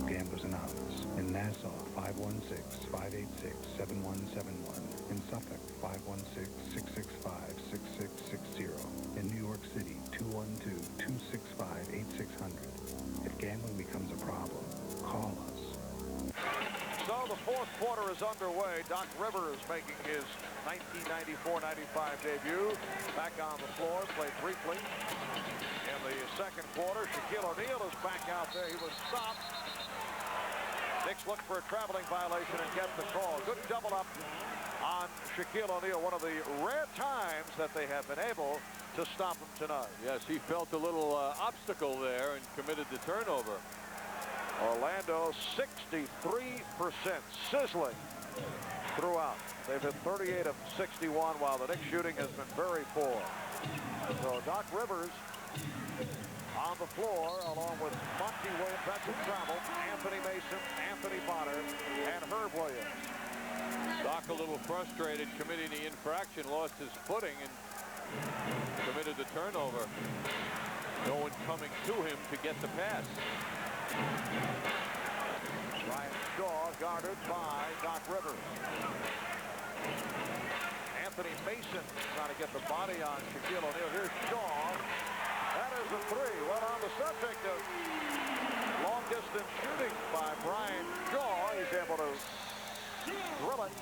Gamblers Anonymous. In Nassau, 516-586-7171. In Suffolk, 516-665-6660. In New York City, 212-265-8600. If gambling becomes a problem, call us. So the fourth quarter is underway. Doc Rivers making his 1994-95 debut. Back on the floor, played briefly in the second quarter. Shaquille O'Neal is back out there. He was stopped. Knicks look for a traveling violation and get the call. Good double up on Shaquille O'Neal. One of the rare times that they have been able to stop him tonight. Yes, he felt a little obstacle there and committed the turnover. Orlando 63%, sizzling throughout. They've hit 38 of 61, while the Knicks shooting has been very poor. So Doc Rivers on the floor, along with Monty Williams, that's in travel, Anthony Mason, Anthony Bonner, and Herb Williams. Doc a little frustrated, committing the infraction, lost his footing, and committed the turnover. No one coming to him to get the pass. Ryan Shaw guarded by Doc Rivers. Anthony Mason trying to get the body on Shaquille O'Neal. Here's Shaw. That is a three. Well, on the subject of long-distance shooting by Brian Shaw, he's able to drill it.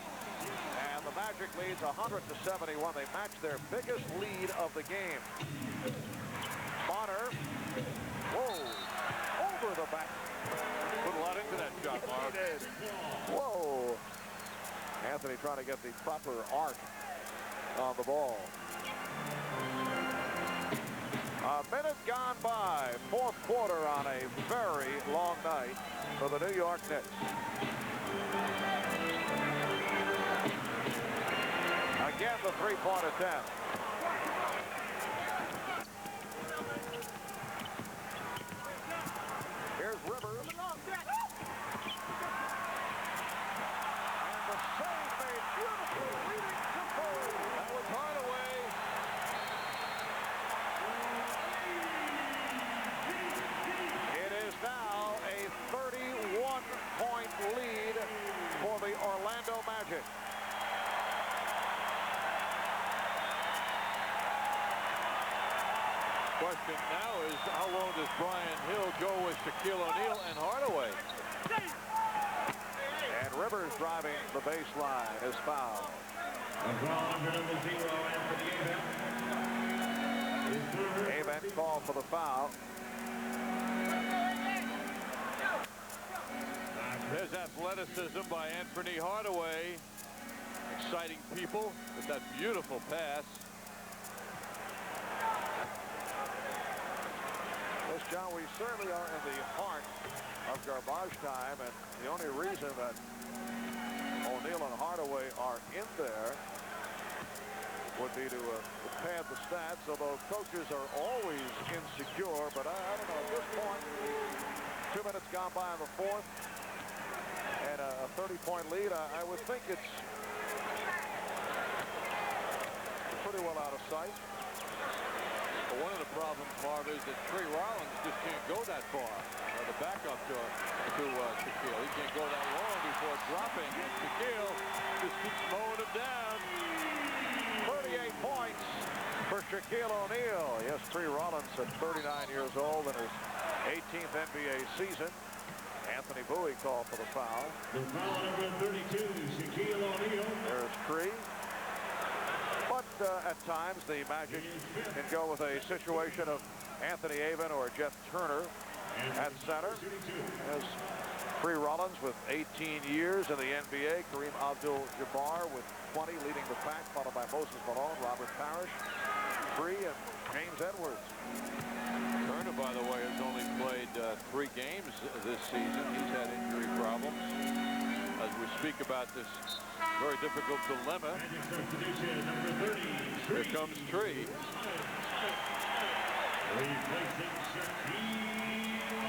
And the Magic leads 100-71. They match their biggest lead of the game. Bonner. Whoa. over the back. Put a lot into that shot, Mark. He did. Whoa. Anthony trying to get the proper arc on the ball. A minute gone by. Fourth quarter on a very long night for the New York Knicks. Again, the three-point attempt. Here's Rivers. And the save made beautiful leading to goal. That was Hardaway. It is now a 31-point lead for the Orlando Magic. Question now is how long does Brian Hill go with Shaquille O'Neal and Hardaway? And Rivers driving the baseline is fouled. A foul under number 0, Anthony Aven. Aven called for the foul. There's athleticism by Anthony Hardaway. Exciting people with that beautiful pass. Yes, John, we certainly are in the heart of garbage time, and the only reason that O'Neal and Hardaway are in there would be to pad the stats, although coaches are always insecure. But I don't know, at this point, 2 minutes gone by in the fourth, and a 30-point lead, I would think it's pretty well out of sight. But one of the problems, Marv, is that Trey Rollins just can't go that far. The backup to Shaquille. He can't go that long before dropping. And Shaquille just keeps mowing him down. 38 points for Shaquille O'Neal. Yes, Trey Rollins at 39 years old in his 18th NBA season. Anthony Bowie called for the foul. The foul number 32, Shaquille O'Neal. There's Tree. But at times the Magic can go with a situation of Anthony Aven or Jeff Turner at center. As Tree Rollins with 18 years in the NBA. Kareem Abdul-Jabbar with 20 leading the pack, followed by Moses Malone, Robert Parrish, Tree, and James Edwards. Turner, by the way, has only played 3 games this season. He's had injury problems. As we speak about this very difficult dilemma, here comes Tree.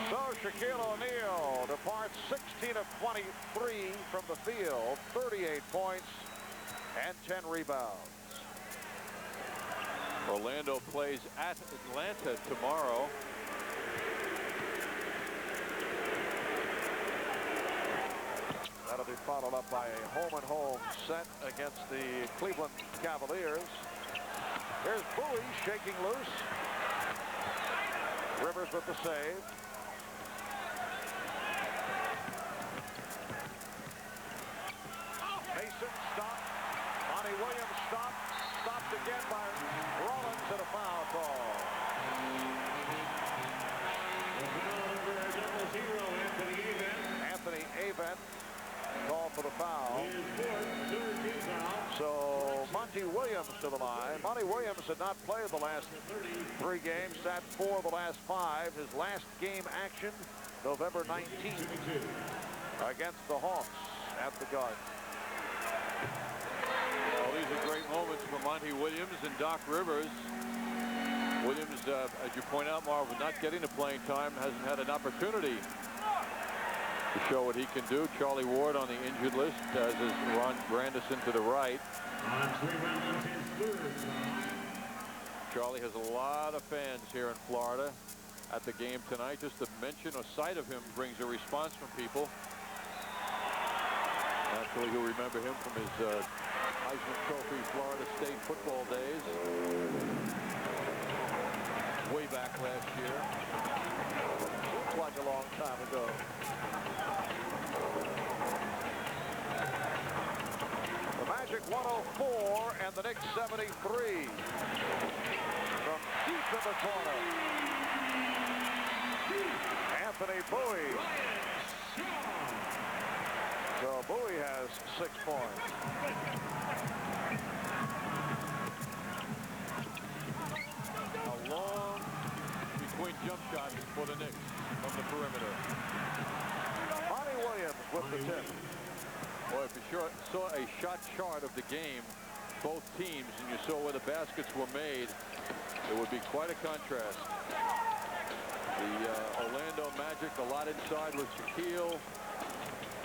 So Shaquille O'Neal departs 16 of 23 from the field, 38 points and 10 rebounds. Orlando plays at Atlanta tomorrow. That'll be followed up by a home-and-home set against the Cleveland Cavaliers. Here's Bowie shaking loose. Rivers with the save. Mason stopped. Monty Williams stopped. Stopped again by Rollins and a foul call. Anthony Aven called for the foul. So Monty Williams to the line. Monty Williams had not played the last 3 games, sat 4 of the last 5. His last game action, November 19th, against the Hawks at the Garden. Well, these are great moments for Monty Williams and Doc Rivers. Williams, as you point out, Marv, not getting the playing time, hasn't had an opportunity to show what he can do. Charlie Ward on the injured list, as is Ron Grandison to the right. Charlie has a lot of fans here in Florida at the game tonight. Just the mention or sight of him brings a response from people. Naturally, you'll remember him from his Heisman Trophy Florida State football days way back last year. Looks like a long time ago. The Magic 104 and the Knicks 73 from deep in the corner. Anthony Bowie. So Bowie has 6 points. A long between jump shots for the Knicks from the perimeter. Monty Williams with the tip. Boy, if you saw a shot chart of the game, both teams, and you saw where the baskets were made, it would be quite a contrast. The Orlando Magic, a lot inside with Shaquille,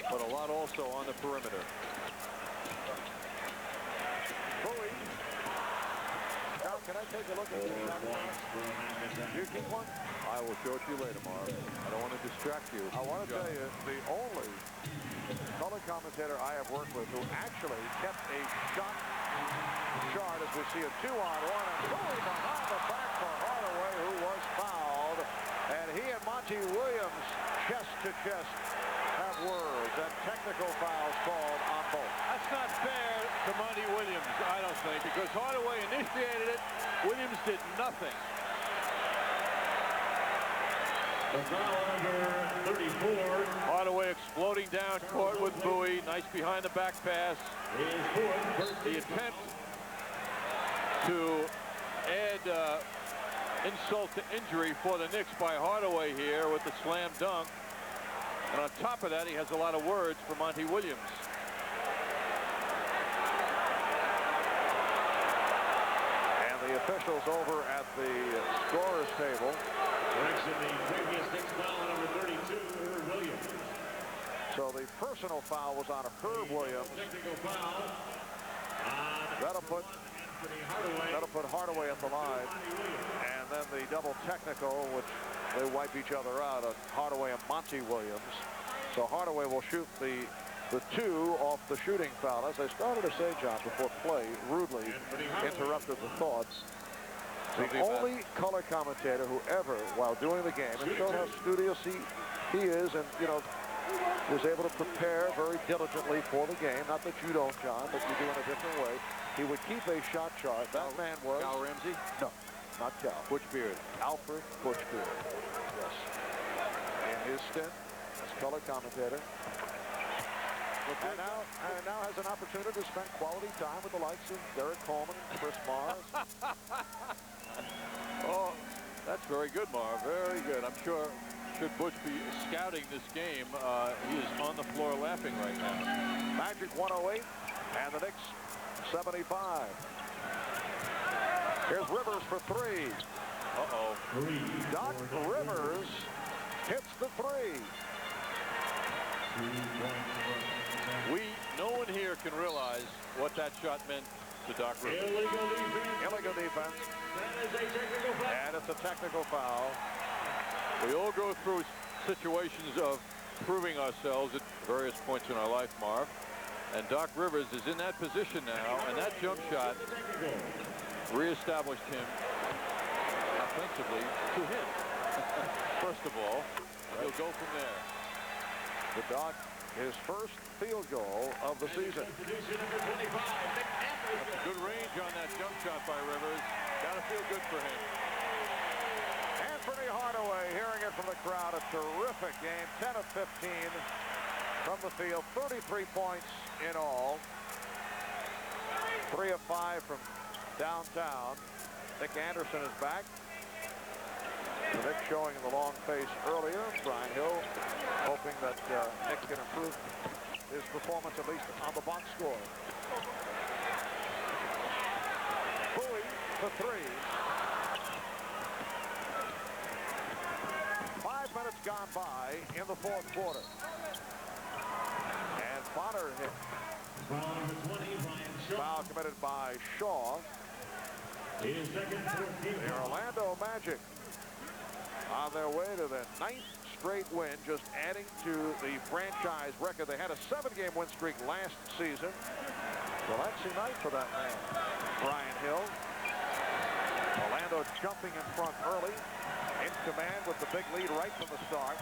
but a lot also on the perimeter. Bowie. Now, can I take a look at this shot? Do you keep one? I will show it to you later, Marv. I don't want to distract you. I want to tell you, the only color commentator I have worked with who actually kept a shot chart as we see a 2-on-1 and Bowie behind the back for Hardaway, who was fouled. And he and Monty Williams chest to chest have words and technical fouls called on both. That's not fair to Monty Williams, I don't think, because Hardaway initiated it. Williams did nothing. The foul number 34. Hardaway exploding down court with Bowie. Nice behind the back pass. The attempt to add insult to injury for the Knicks by Hardaway here with the slam dunk. And on top of that, he has a lot of words for Monty Williams. And the officials over at the scorer's table. Correction, the previous Knicks foul number 32, Herb Williams. So the personal foul was on Herb Williams. Technical foul. That'll put Hardaway at the line. And then the double technical, which they wipe each other out on Hardaway and Monty Williams. So Hardaway will shoot the 2 off the shooting foul. As I started to say, John, before play, rudely interrupted the thoughts. The only color commentator who ever, while doing the game, and showed how studious he is, and, you know, was able to prepare very diligently for the game. Not that you don't, John, but you do in a different way. He would keep a shot chart. That man was... Cal Ramsey? No, not Cal. Butch Beard. Alfred Butch Beard. Yes. In his stint as color commentator. And now has an opportunity to spend quality time with the likes of Derek Coleman and Chris Mars. Oh, that's very good, Marv. Very good. I'm sure, should Butch be scouting this game, he is on the floor laughing right now. Magic 108 and the Knicks 75. Here's Rivers for 3. Uh-oh. Doc Rivers hits the 3. No one here can realize what that shot meant to Doc Rivers. Illegal defense. And it's a technical foul. We all go through situations of proving ourselves at various points in our life, Marv. And Doc Rivers is in that position now, and that jump shot reestablished him offensively to hit. First of all, he'll go from there. The Doc, his first field goal of the season. Good range on that jump shot by Rivers. Gotta feel good for him. Anthony Hardaway, hearing it from the crowd, a terrific game. 10 of 15 from the field, 33 points in all. 3 of 5 from downtown. Nick Anderson is back. Nick showing the long face earlier. Brian Hill hoping that Nick can improve his performance, at least on the box score. Bowie for 3. 5 minutes gone by in the 4th quarter. And Bonner hit. Foul committed by Shaw. The Orlando Magic on their way to their 9th straight win, just adding to the franchise record. They had a 7-game win streak last season. Relaxing night for that man, Brian Hill. Orlando jumping in front early, in command with the big lead right from the start.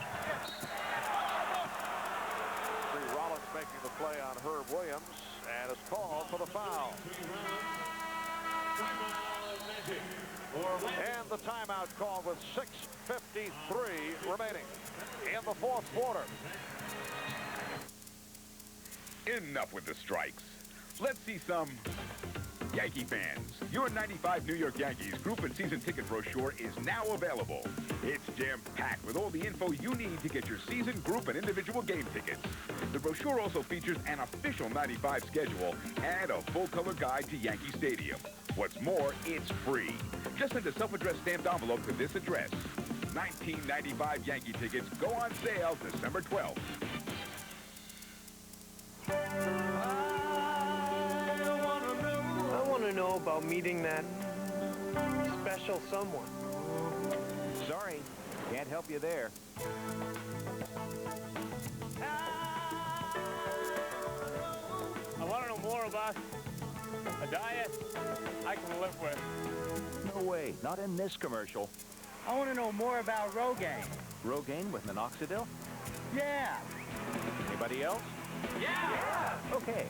Rollins making the play on Herb Williams, and is called for the foul. And the timeout called with 6:53 remaining in the fourth quarter. Enough with the strikes. Let's see some Yankee fans. Your 95 New York Yankees group and season ticket brochure is now available. It's jam-packed with all the info you need to get your season, group, and individual game tickets. The brochure also features an official 95 schedule and a full-color guide to Yankee Stadium. What's more, it's free. Just send a self-addressed stamped envelope to this address. 1995 Yankee tickets go on sale December 12th. I want to know about meeting that special someone. Sorry, can't help you there. I want to know more about a diet I can live with. No way, not in this commercial. I want to know more about Rogaine. Rogaine with minoxidil? Yeah. Anybody else? Yeah. Okay.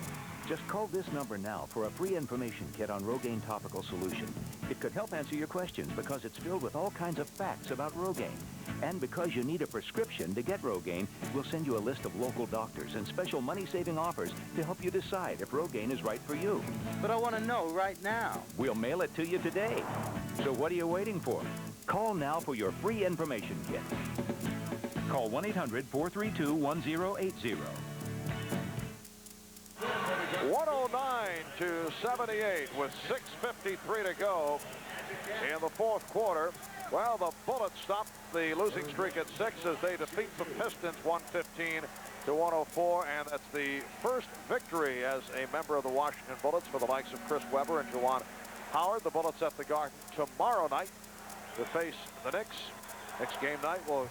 Just call this number now for a free information kit on Rogaine topical solution. It could help answer your questions because it's filled with all kinds of facts about Rogaine. And because you need a prescription to get Rogaine, we'll send you a list of local doctors and special money-saving offers to help you decide if Rogaine is right for you. But I want to know right now. We'll mail it to you today. So what are you waiting for? Call now for your free information kit. Call 1-800-432-1080. 109-78 with 6:53 to go in the fourth quarter. Well, the Bullets stopped the losing streak at 6 as they defeat the Pistons 115-104, and that's the first victory as a member of the Washington Bullets for the likes of Chris Webber and Juwan Howard. The Bullets at the Garden tomorrow night to face the Knicks. Next game night will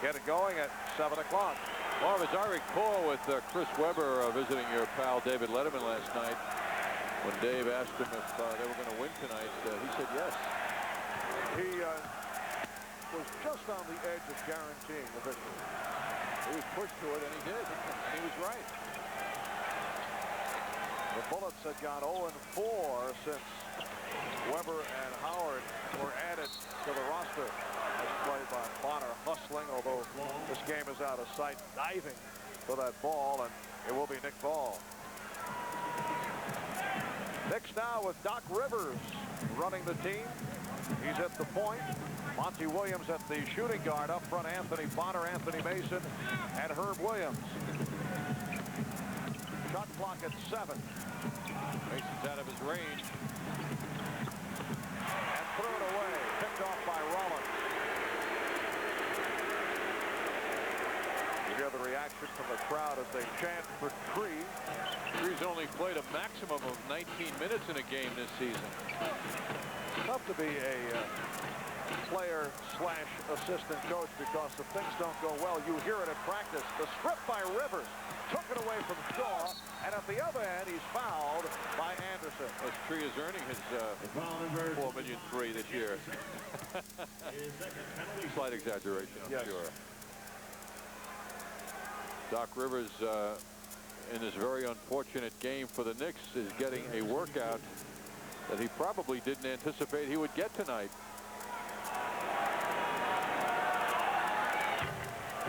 get it going at 7 o'clock. Well, as I recall with Chris Webber visiting your pal David Letterman last night, when Dave asked him if they were going to win tonight, he said yes. He was just on the edge of guaranteeing the victory. He was pushed to it, and he did. And he was right. The Bullets had gone 0-4 since Webber and Howard were added to the roster. As played by Bonner, hustling, although this game is out of sight, diving for that ball, and it will be Nick Ball. Knicks now with Doc Rivers running the team. He's at the point. Monty Williams at the shooting guard. Up front, Anthony Bonner, Anthony Mason, and Herb Williams. Shot clock at 7. Mason's out of his range. And threw it away. Picked off by Rollins. You hear the reaction from the crowd as they chant for Tree. Tree's only played a maximum of 19 minutes in a game this season. Tough to be a player/assistant coach because if things don't go well, you hear it at practice. The strip by Rivers took it away from Shaw, and at the other end, he's fouled by Anderson. As Tree is earning his $4.3 million this year. Slight exaggeration, I'm sure. Doc Rivers, in this very unfortunate game for the Knicks, is getting a workout that he probably didn't anticipate he would get tonight.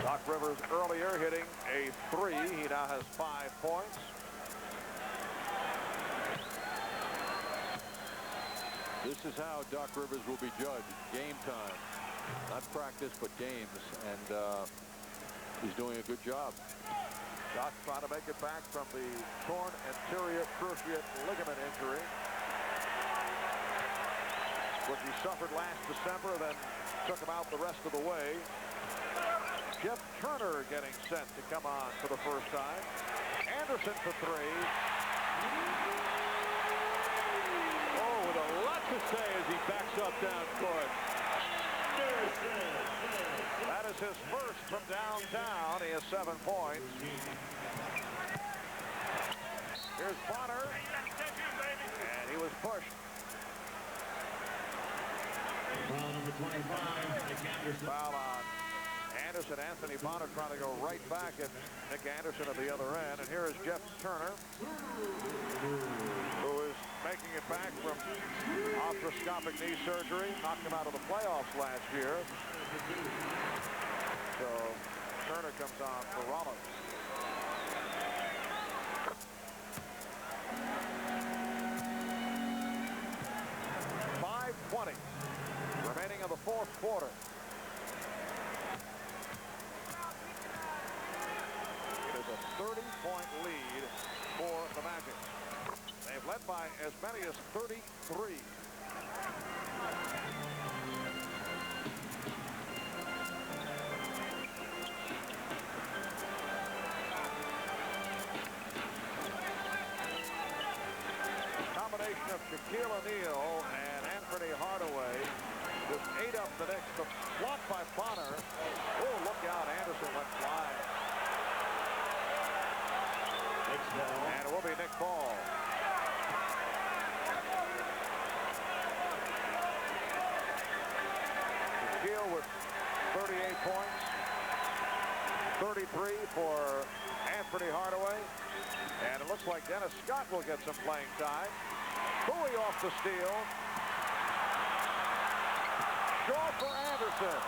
Doc Rivers earlier hitting a 3. He now has 5 points. This is how Doc Rivers will be judged. Game time. Not practice, but games. And he's doing a good job. Doc trying to make it back from the torn anterior cruciate ligament injury, which he suffered last December, then took him out the rest of the way. Jeff Turner getting sent to come on for the first time. Anderson for 3. Oh, with a lot to say as he backs up down court. That is his first from downtown. He has 7 points. Here's Bonner. And he was pushed. Foul number 25, Nick Anderson. Foul on Anderson. Anthony Bonner trying to go right back at Nick Anderson at the other end. And here is Jeff Turner, who is making it back from arthroscopic knee surgery. Knocked him out of the playoffs last year. So Turner comes on for Rollins. .5:20 remaining in the fourth quarter. It is a 30-point lead for the Magic. They've led by as many as 33. Combination of Shaquille O'Neal and Anthony Hardaway just ate up the Knicks. The block by Bonner. Oh, look out. Anderson went flying. And it will be Nick Ball. Shaquille with 38 points. 33 for Anthony Hardaway. And it looks like Dennis Scott will get some playing time. Bowie off the steal. Shaw for Anderson.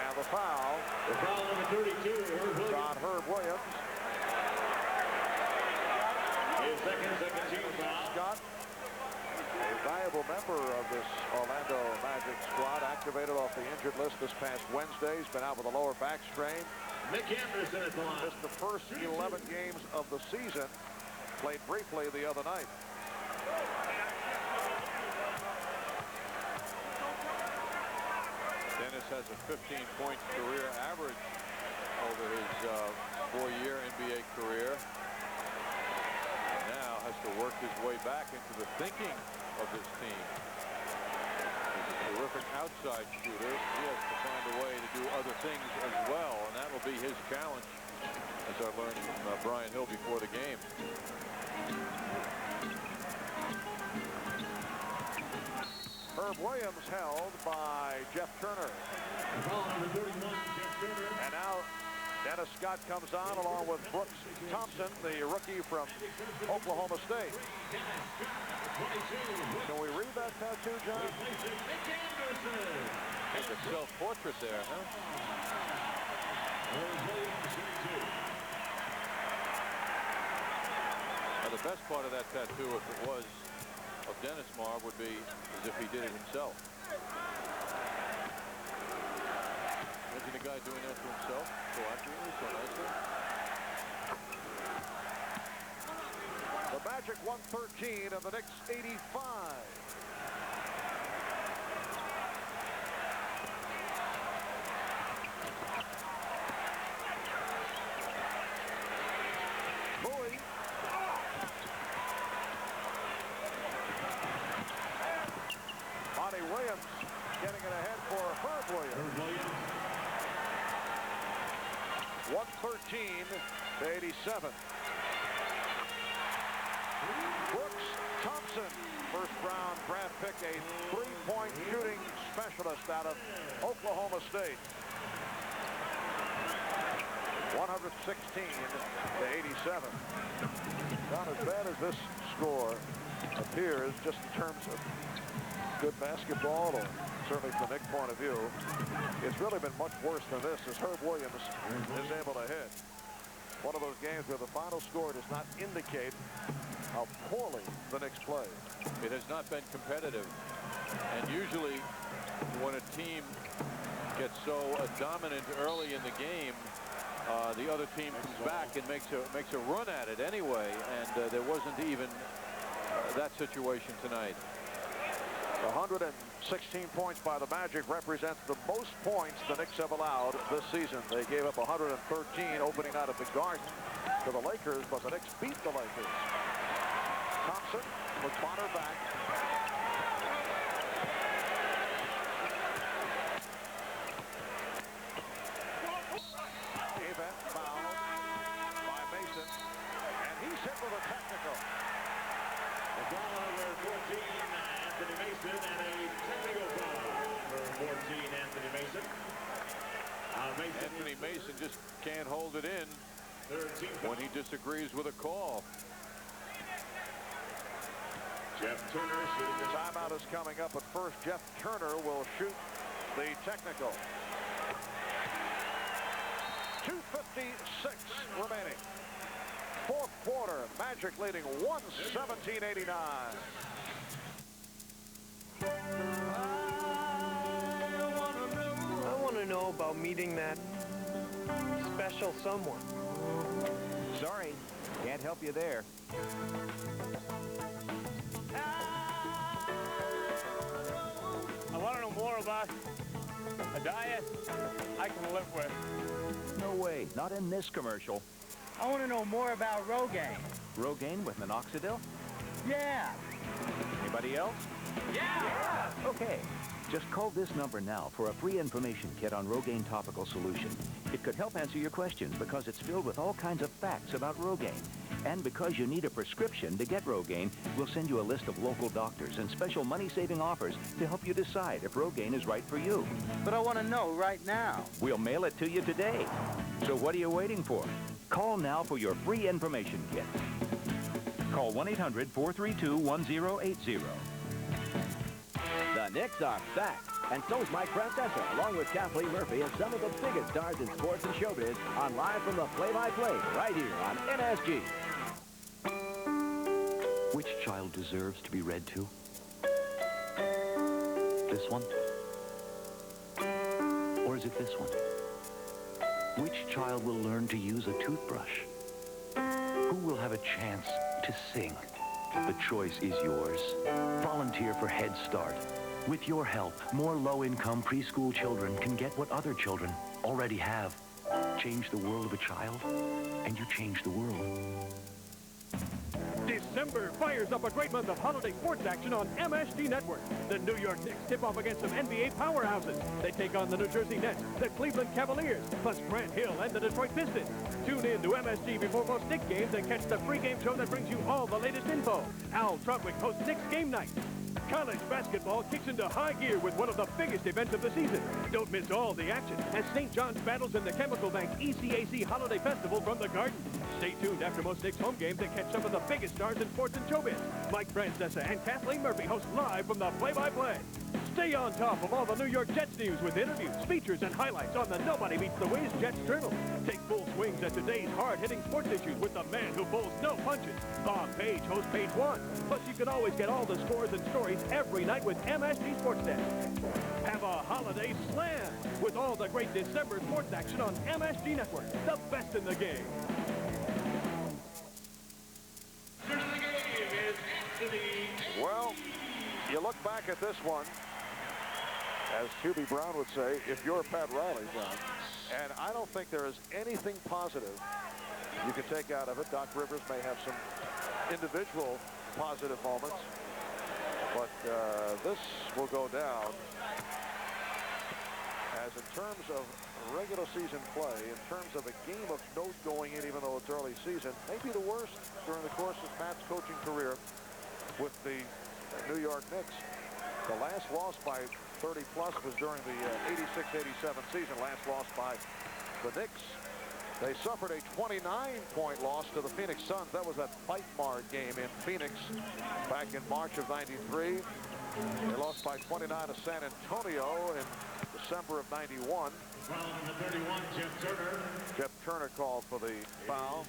And the foul. The foul number 32, Herb Williams. On Herb Williams. His second team foul. Scott, a valuable member of this Orlando Magic squad, activated off the injured list this past Wednesday. He's been out with a lower back strain. Nick Anderson at the line. Missed the first 11 games of the season. Played briefly the other night. Dennis has a 15-point career average over his 4-year NBA career. And now has to work his way back into the thinking of this team. He's a terrific outside shooter. He has to find a way to do other things as well, and that will be his challenge, as I learned from Brian Hill before the game. Herb Williams held by Jeff Turner. Number 31, Jeff Turner. And now Dennis Scott comes on along with Brooks Thompson, the rookie from Oklahoma State. Can we read that tattoo, John? It's a self-portrait there, huh? Now, the best part of that tattoo, if it was of Dennis Marv, would be as if he did it himself. Imagine a guy doing that to himself so accurately, so nicely. The Magic 113 and the Knicks 85. Bowie. Monty Williams getting it ahead for Herb Williams. 113 to 87. Brooks Thompson, first-round draft pick, a three-point shooting specialist out of Oklahoma State. 116 to 87. Not as bad as this score appears, just in terms of good basketball, or certainly from the Knicks' point of view. It's really been much worse than this, as Herb Williams is able to hit. One of those games where the final score does not indicate how poorly the Knicks play. It has not been competitive. And usually when a team gets so dominant early in the game, the other team comes back and makes a run at it anyway. And there wasn't even that situation tonight. 116 points by the Magic represents the most points the Knicks have allowed this season. They gave up 113 opening out of the Garden to the Lakers, but the Knicks beat the Lakers. Thompson with Bonner back. Event foul by Mason, and he's hit with a technical. The foul number 14, Anthony Mason, and a technical foul for 14, Anthony Mason. Anthony Mason just can't hold it in when he disagrees with a call. Jeff Turner shooting the timeout is coming up, but first Jeff Turner will shoot the technical. 2:56 remaining. Fourth quarter, Magic leading 117-89. I want to know about meeting that special someone. Sorry, can't help you there. I want to know more about a diet I can live with. No way, not in this commercial. I want to know more about Rogaine. Rogaine with minoxidil? Yeah. Anybody else? Yeah. Okay. Just call this number now for a free information kit on Rogaine topical solution. It could help answer your questions because it's filled with all kinds of facts about Rogaine. And because you need a prescription to get Rogaine, we'll send you a list of local doctors and special money-saving offers to help you decide if Rogaine is right for you. But I want to know right now. We'll mail it to you today. So what are you waiting for? Call now for your free information kit. Call 1-800-432-1080. The Knicks are back, and so's Mike Francesa, along with Kathleen Murphy and some of the biggest stars in sports and showbiz, on Live from the Play-by-Play, right here on MSG. Which child deserves to be read to? This one? Or is it this one? Which child will learn to use a toothbrush? Who will have a chance to sing? The choice is yours. Volunteer for Head Start. With your help, more low-income preschool children can get what other children already have. Change the world of a child, and you change the world. December fires up a great month of holiday sports action on MSG Network. The New York Knicks tip off against some NBA powerhouses. They take on the New Jersey Nets, the Cleveland Cavaliers, plus Grant Hill and the Detroit Pistons. Tune in to MSG before most Knicks games and catch the free game show that brings you all the latest info. Al Trotwick hosts Knicks Game Night. College basketball kicks into high gear with one of the biggest events of the season. Don't miss all the action as St. John's battles in the Chemical Bank ECAC Holiday Festival from the Garden. Stay tuned after most Knicks home games and catch some of the biggest stars in sports and showbiz. Mike Francesa and Kathleen Murphy host Live from the Play-by-Play. Stay on top of all the New York Jets news with interviews, features, and highlights on the Nobody Beats the Wiz Jets Journal. Take full swings at today's hard-hitting sports issues with the man who pulls no punches. Bob Page hosts Page One. Plus, you can always get all the scores and stories every night with MSG Sports Desk. Have a holiday slam with all the great December sports action on MSG Network, the best in the game. Well, you look back at this one, as Hubie Brown would say, if you're Pat Riley, John, and I don't think there is anything positive you can take out of it. Doc Rivers may have some individual positive moments, but this will go down as, in terms of regular season play, in terms of a game of note going in, even though it's early season, maybe the worst during the course of Pat's coaching career with the New York Knicks. The last loss by 30-plus was during the 86-87 season, last loss by the Knicks. They suffered a 29-point loss to the Phoenix Suns. That was that fight-marred game in Phoenix back in March of '93. They lost by 29 to San Antonio in December of '91. Number 31, Jeff Turner. Jeff Turner called for the foul.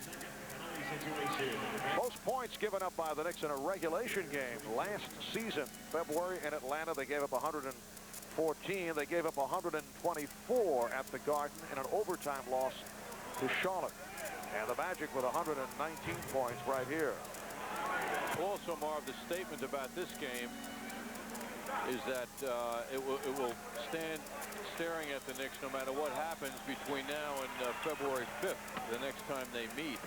Most points given up by the Knicks in a regulation game last season. February in Atlanta, they gave up 114. They gave up 124 at the Garden in an overtime loss to Charlotte. And the Magic with 119 points right here. Also, Marv, the statement about this game is that it will stand staring at the Knicks no matter what happens between now and February 5th, the next time they meet,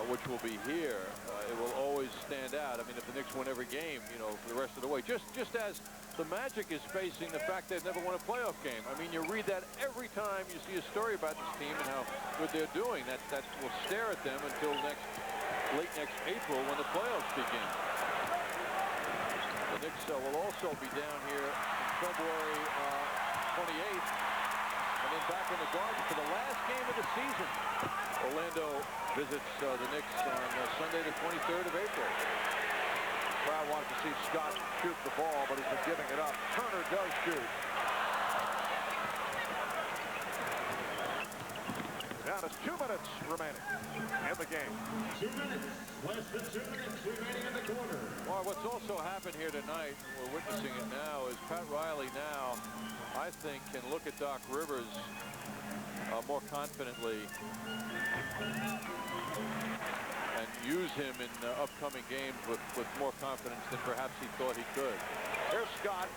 which will be here. It will always stand out. I mean, if the Knicks win every game, you know, for the rest of the way, just as the Magic is facing the fact they've never won a playoff game. I mean, you read that every time you see a story about this team and how good they're doing. That will stare at them until late next April when the playoffs begin. The Knicks will also be down here February 28th, and then back in the Garden for the last game of the season. Orlando visits the Knicks on Sunday the 23rd of April. crowd wanted to see Scott shoot the ball, but he's been giving it up. Turner does shoot. Now it's 2 minutes remaining in the game. 2 minutes. Less than 2 minutes remaining in the quarter. Well, what's also happened here tonight, we're witnessing it now, is Pat Riley now, I think, can look at Doc Rivers more confidently and use him in upcoming games with more confidence than perhaps he thought he could. Here's Scott.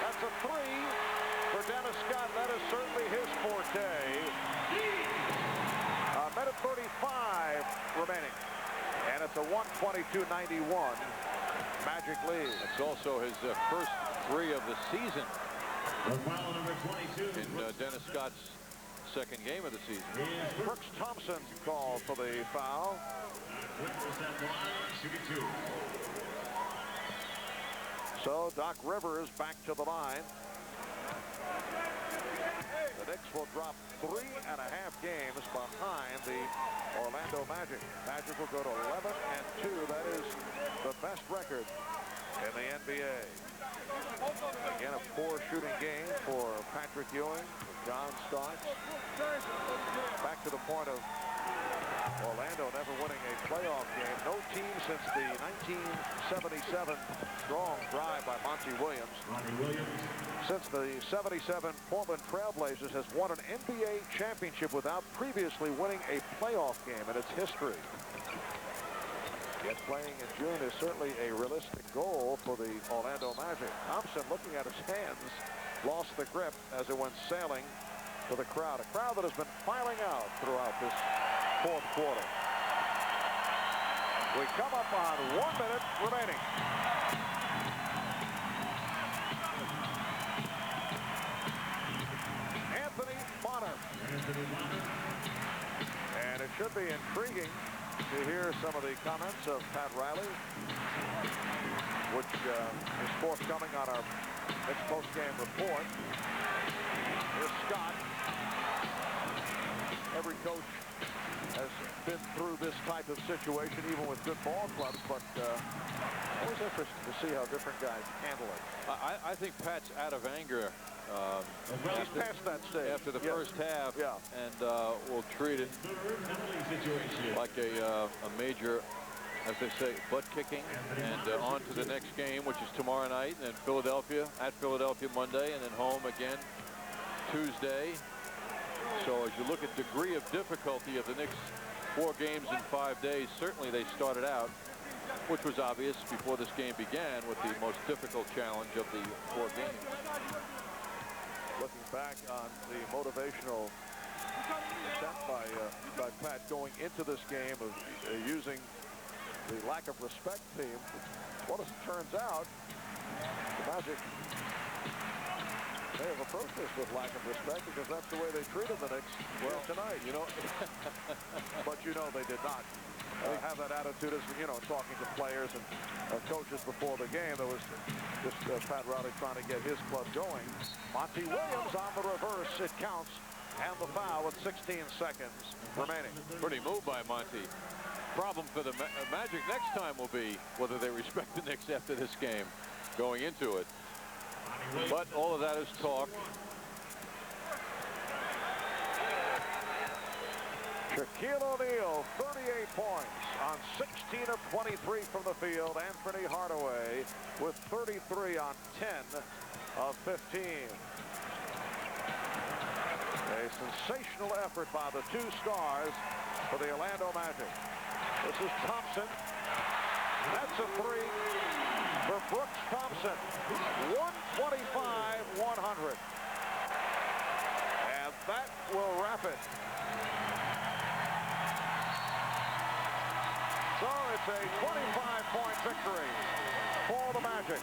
That's a three for Dennis Scott. That is certainly his forte. A minute 35 remaining. And it's a 122-91 Magic lead. It's also his first three of the season. The foul number 22. In Dennis Scott's second game of the season. Brooks Thompson called for the foul. So Doc Rivers back to the line. The Knicks will drop 3.5 games behind the Orlando Magic. Magic will go to 11-2. That is the best record in the NBA. Again, a poor shooting game for Patrick Ewing, John Starks. Back to the point of Orlando never winning a playoff game. No team since the 1977 strong drive by Monty Williams. Since the 77 Portland Trailblazers has won an NBA championship without previously winning a playoff game in its history. Yet playing in June is certainly a realistic goal for the Orlando Magic. Thompson, looking at his hands, lost the grip as it went sailing to the crowd. A crowd that has been filing out throughout this fourth quarter. We come up on 1 minute remaining. Anthony Bonner. And it should be intriguing to hear some of the comments of Pat Riley, which is forthcoming on our next post-game report. Here's Scott. Every coach has been through this type of situation, even with good ball clubs, but always interesting to see how different guys handle it. I think Pat's out of anger He's past that stage. after the first half, and we'll treat it like a major, as they say, butt kicking, and on to the next game, which is tomorrow night, and then Philadelphia, at Philadelphia Monday, and then home again Tuesday. So as you look at degree of difficulty of the Knicks' 4 games in 5 days, certainly they started out, which was obvious before this game began, with the most difficult challenge of the 4 games. Looking back on the motivational attempt by Pat going into this game of using the lack of respect theme, well, as it turns out, the Magic may have approached this with lack of respect, because that's the way they treated the Knicks tonight. You know, but you know they did not have that attitude, as you know, talking to players and coaches before the game. There was just Pat Riley trying to get his club going. Monty Williams on the reverse. It counts, and the foul with 16 seconds remaining. Pretty move by Monty. Problem for the Magic next time will be whether they respect the Knicks after this game going into it. But all of that is talk. Shaquille O'Neal, 38 points on 16 of 23 from the field. Anthony Hardaway with 33 on 10 of 15. A sensational effort by the 2 stars for the Orlando Magic. This is Thompson. That's a 3 for Brooks Thompson. 125-100. And that will wrap it. So it's a 25-point victory for the Magic.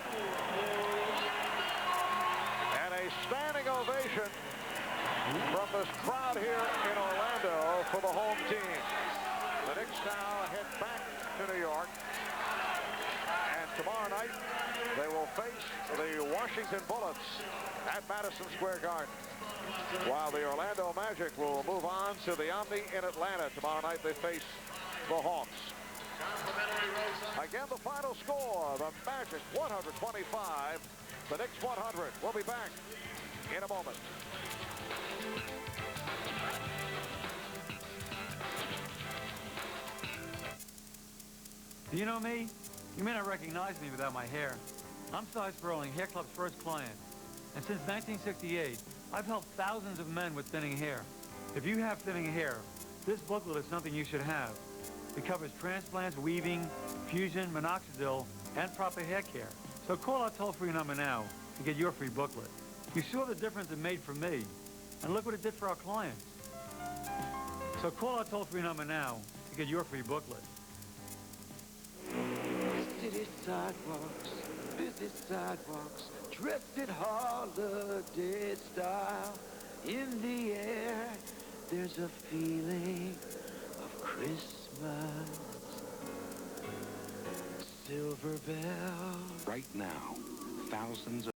And a standing ovation from this crowd here in Orlando for the home team. The Knicks now head back to New York. And tomorrow night, they will face the Washington Bullets at Madison Square Garden. While the Orlando Magic will move on to the Omni in Atlanta. Tomorrow night, they face the Hawks. Again, And the final score, the Magic 125, the Knicks 100. We'll be back in a moment. Do you know me? You may not recognize me without my hair. I'm Cy Sperling, Hair Club's first client. And since 1968, I've helped thousands of men with thinning hair. If you have thinning hair, this booklet is something you should have. It covers transplants, weaving, fusion, minoxidil, and proper hair care. So call our toll-free number now to get your free booklet. You saw the difference it made for me, and look what it did for our clients. So call our toll-free number now to get your free booklet. City sidewalks, busy sidewalks, dressed in holiday style. In the air, there's a feeling of Christmas. Silver bells. Right now, thousands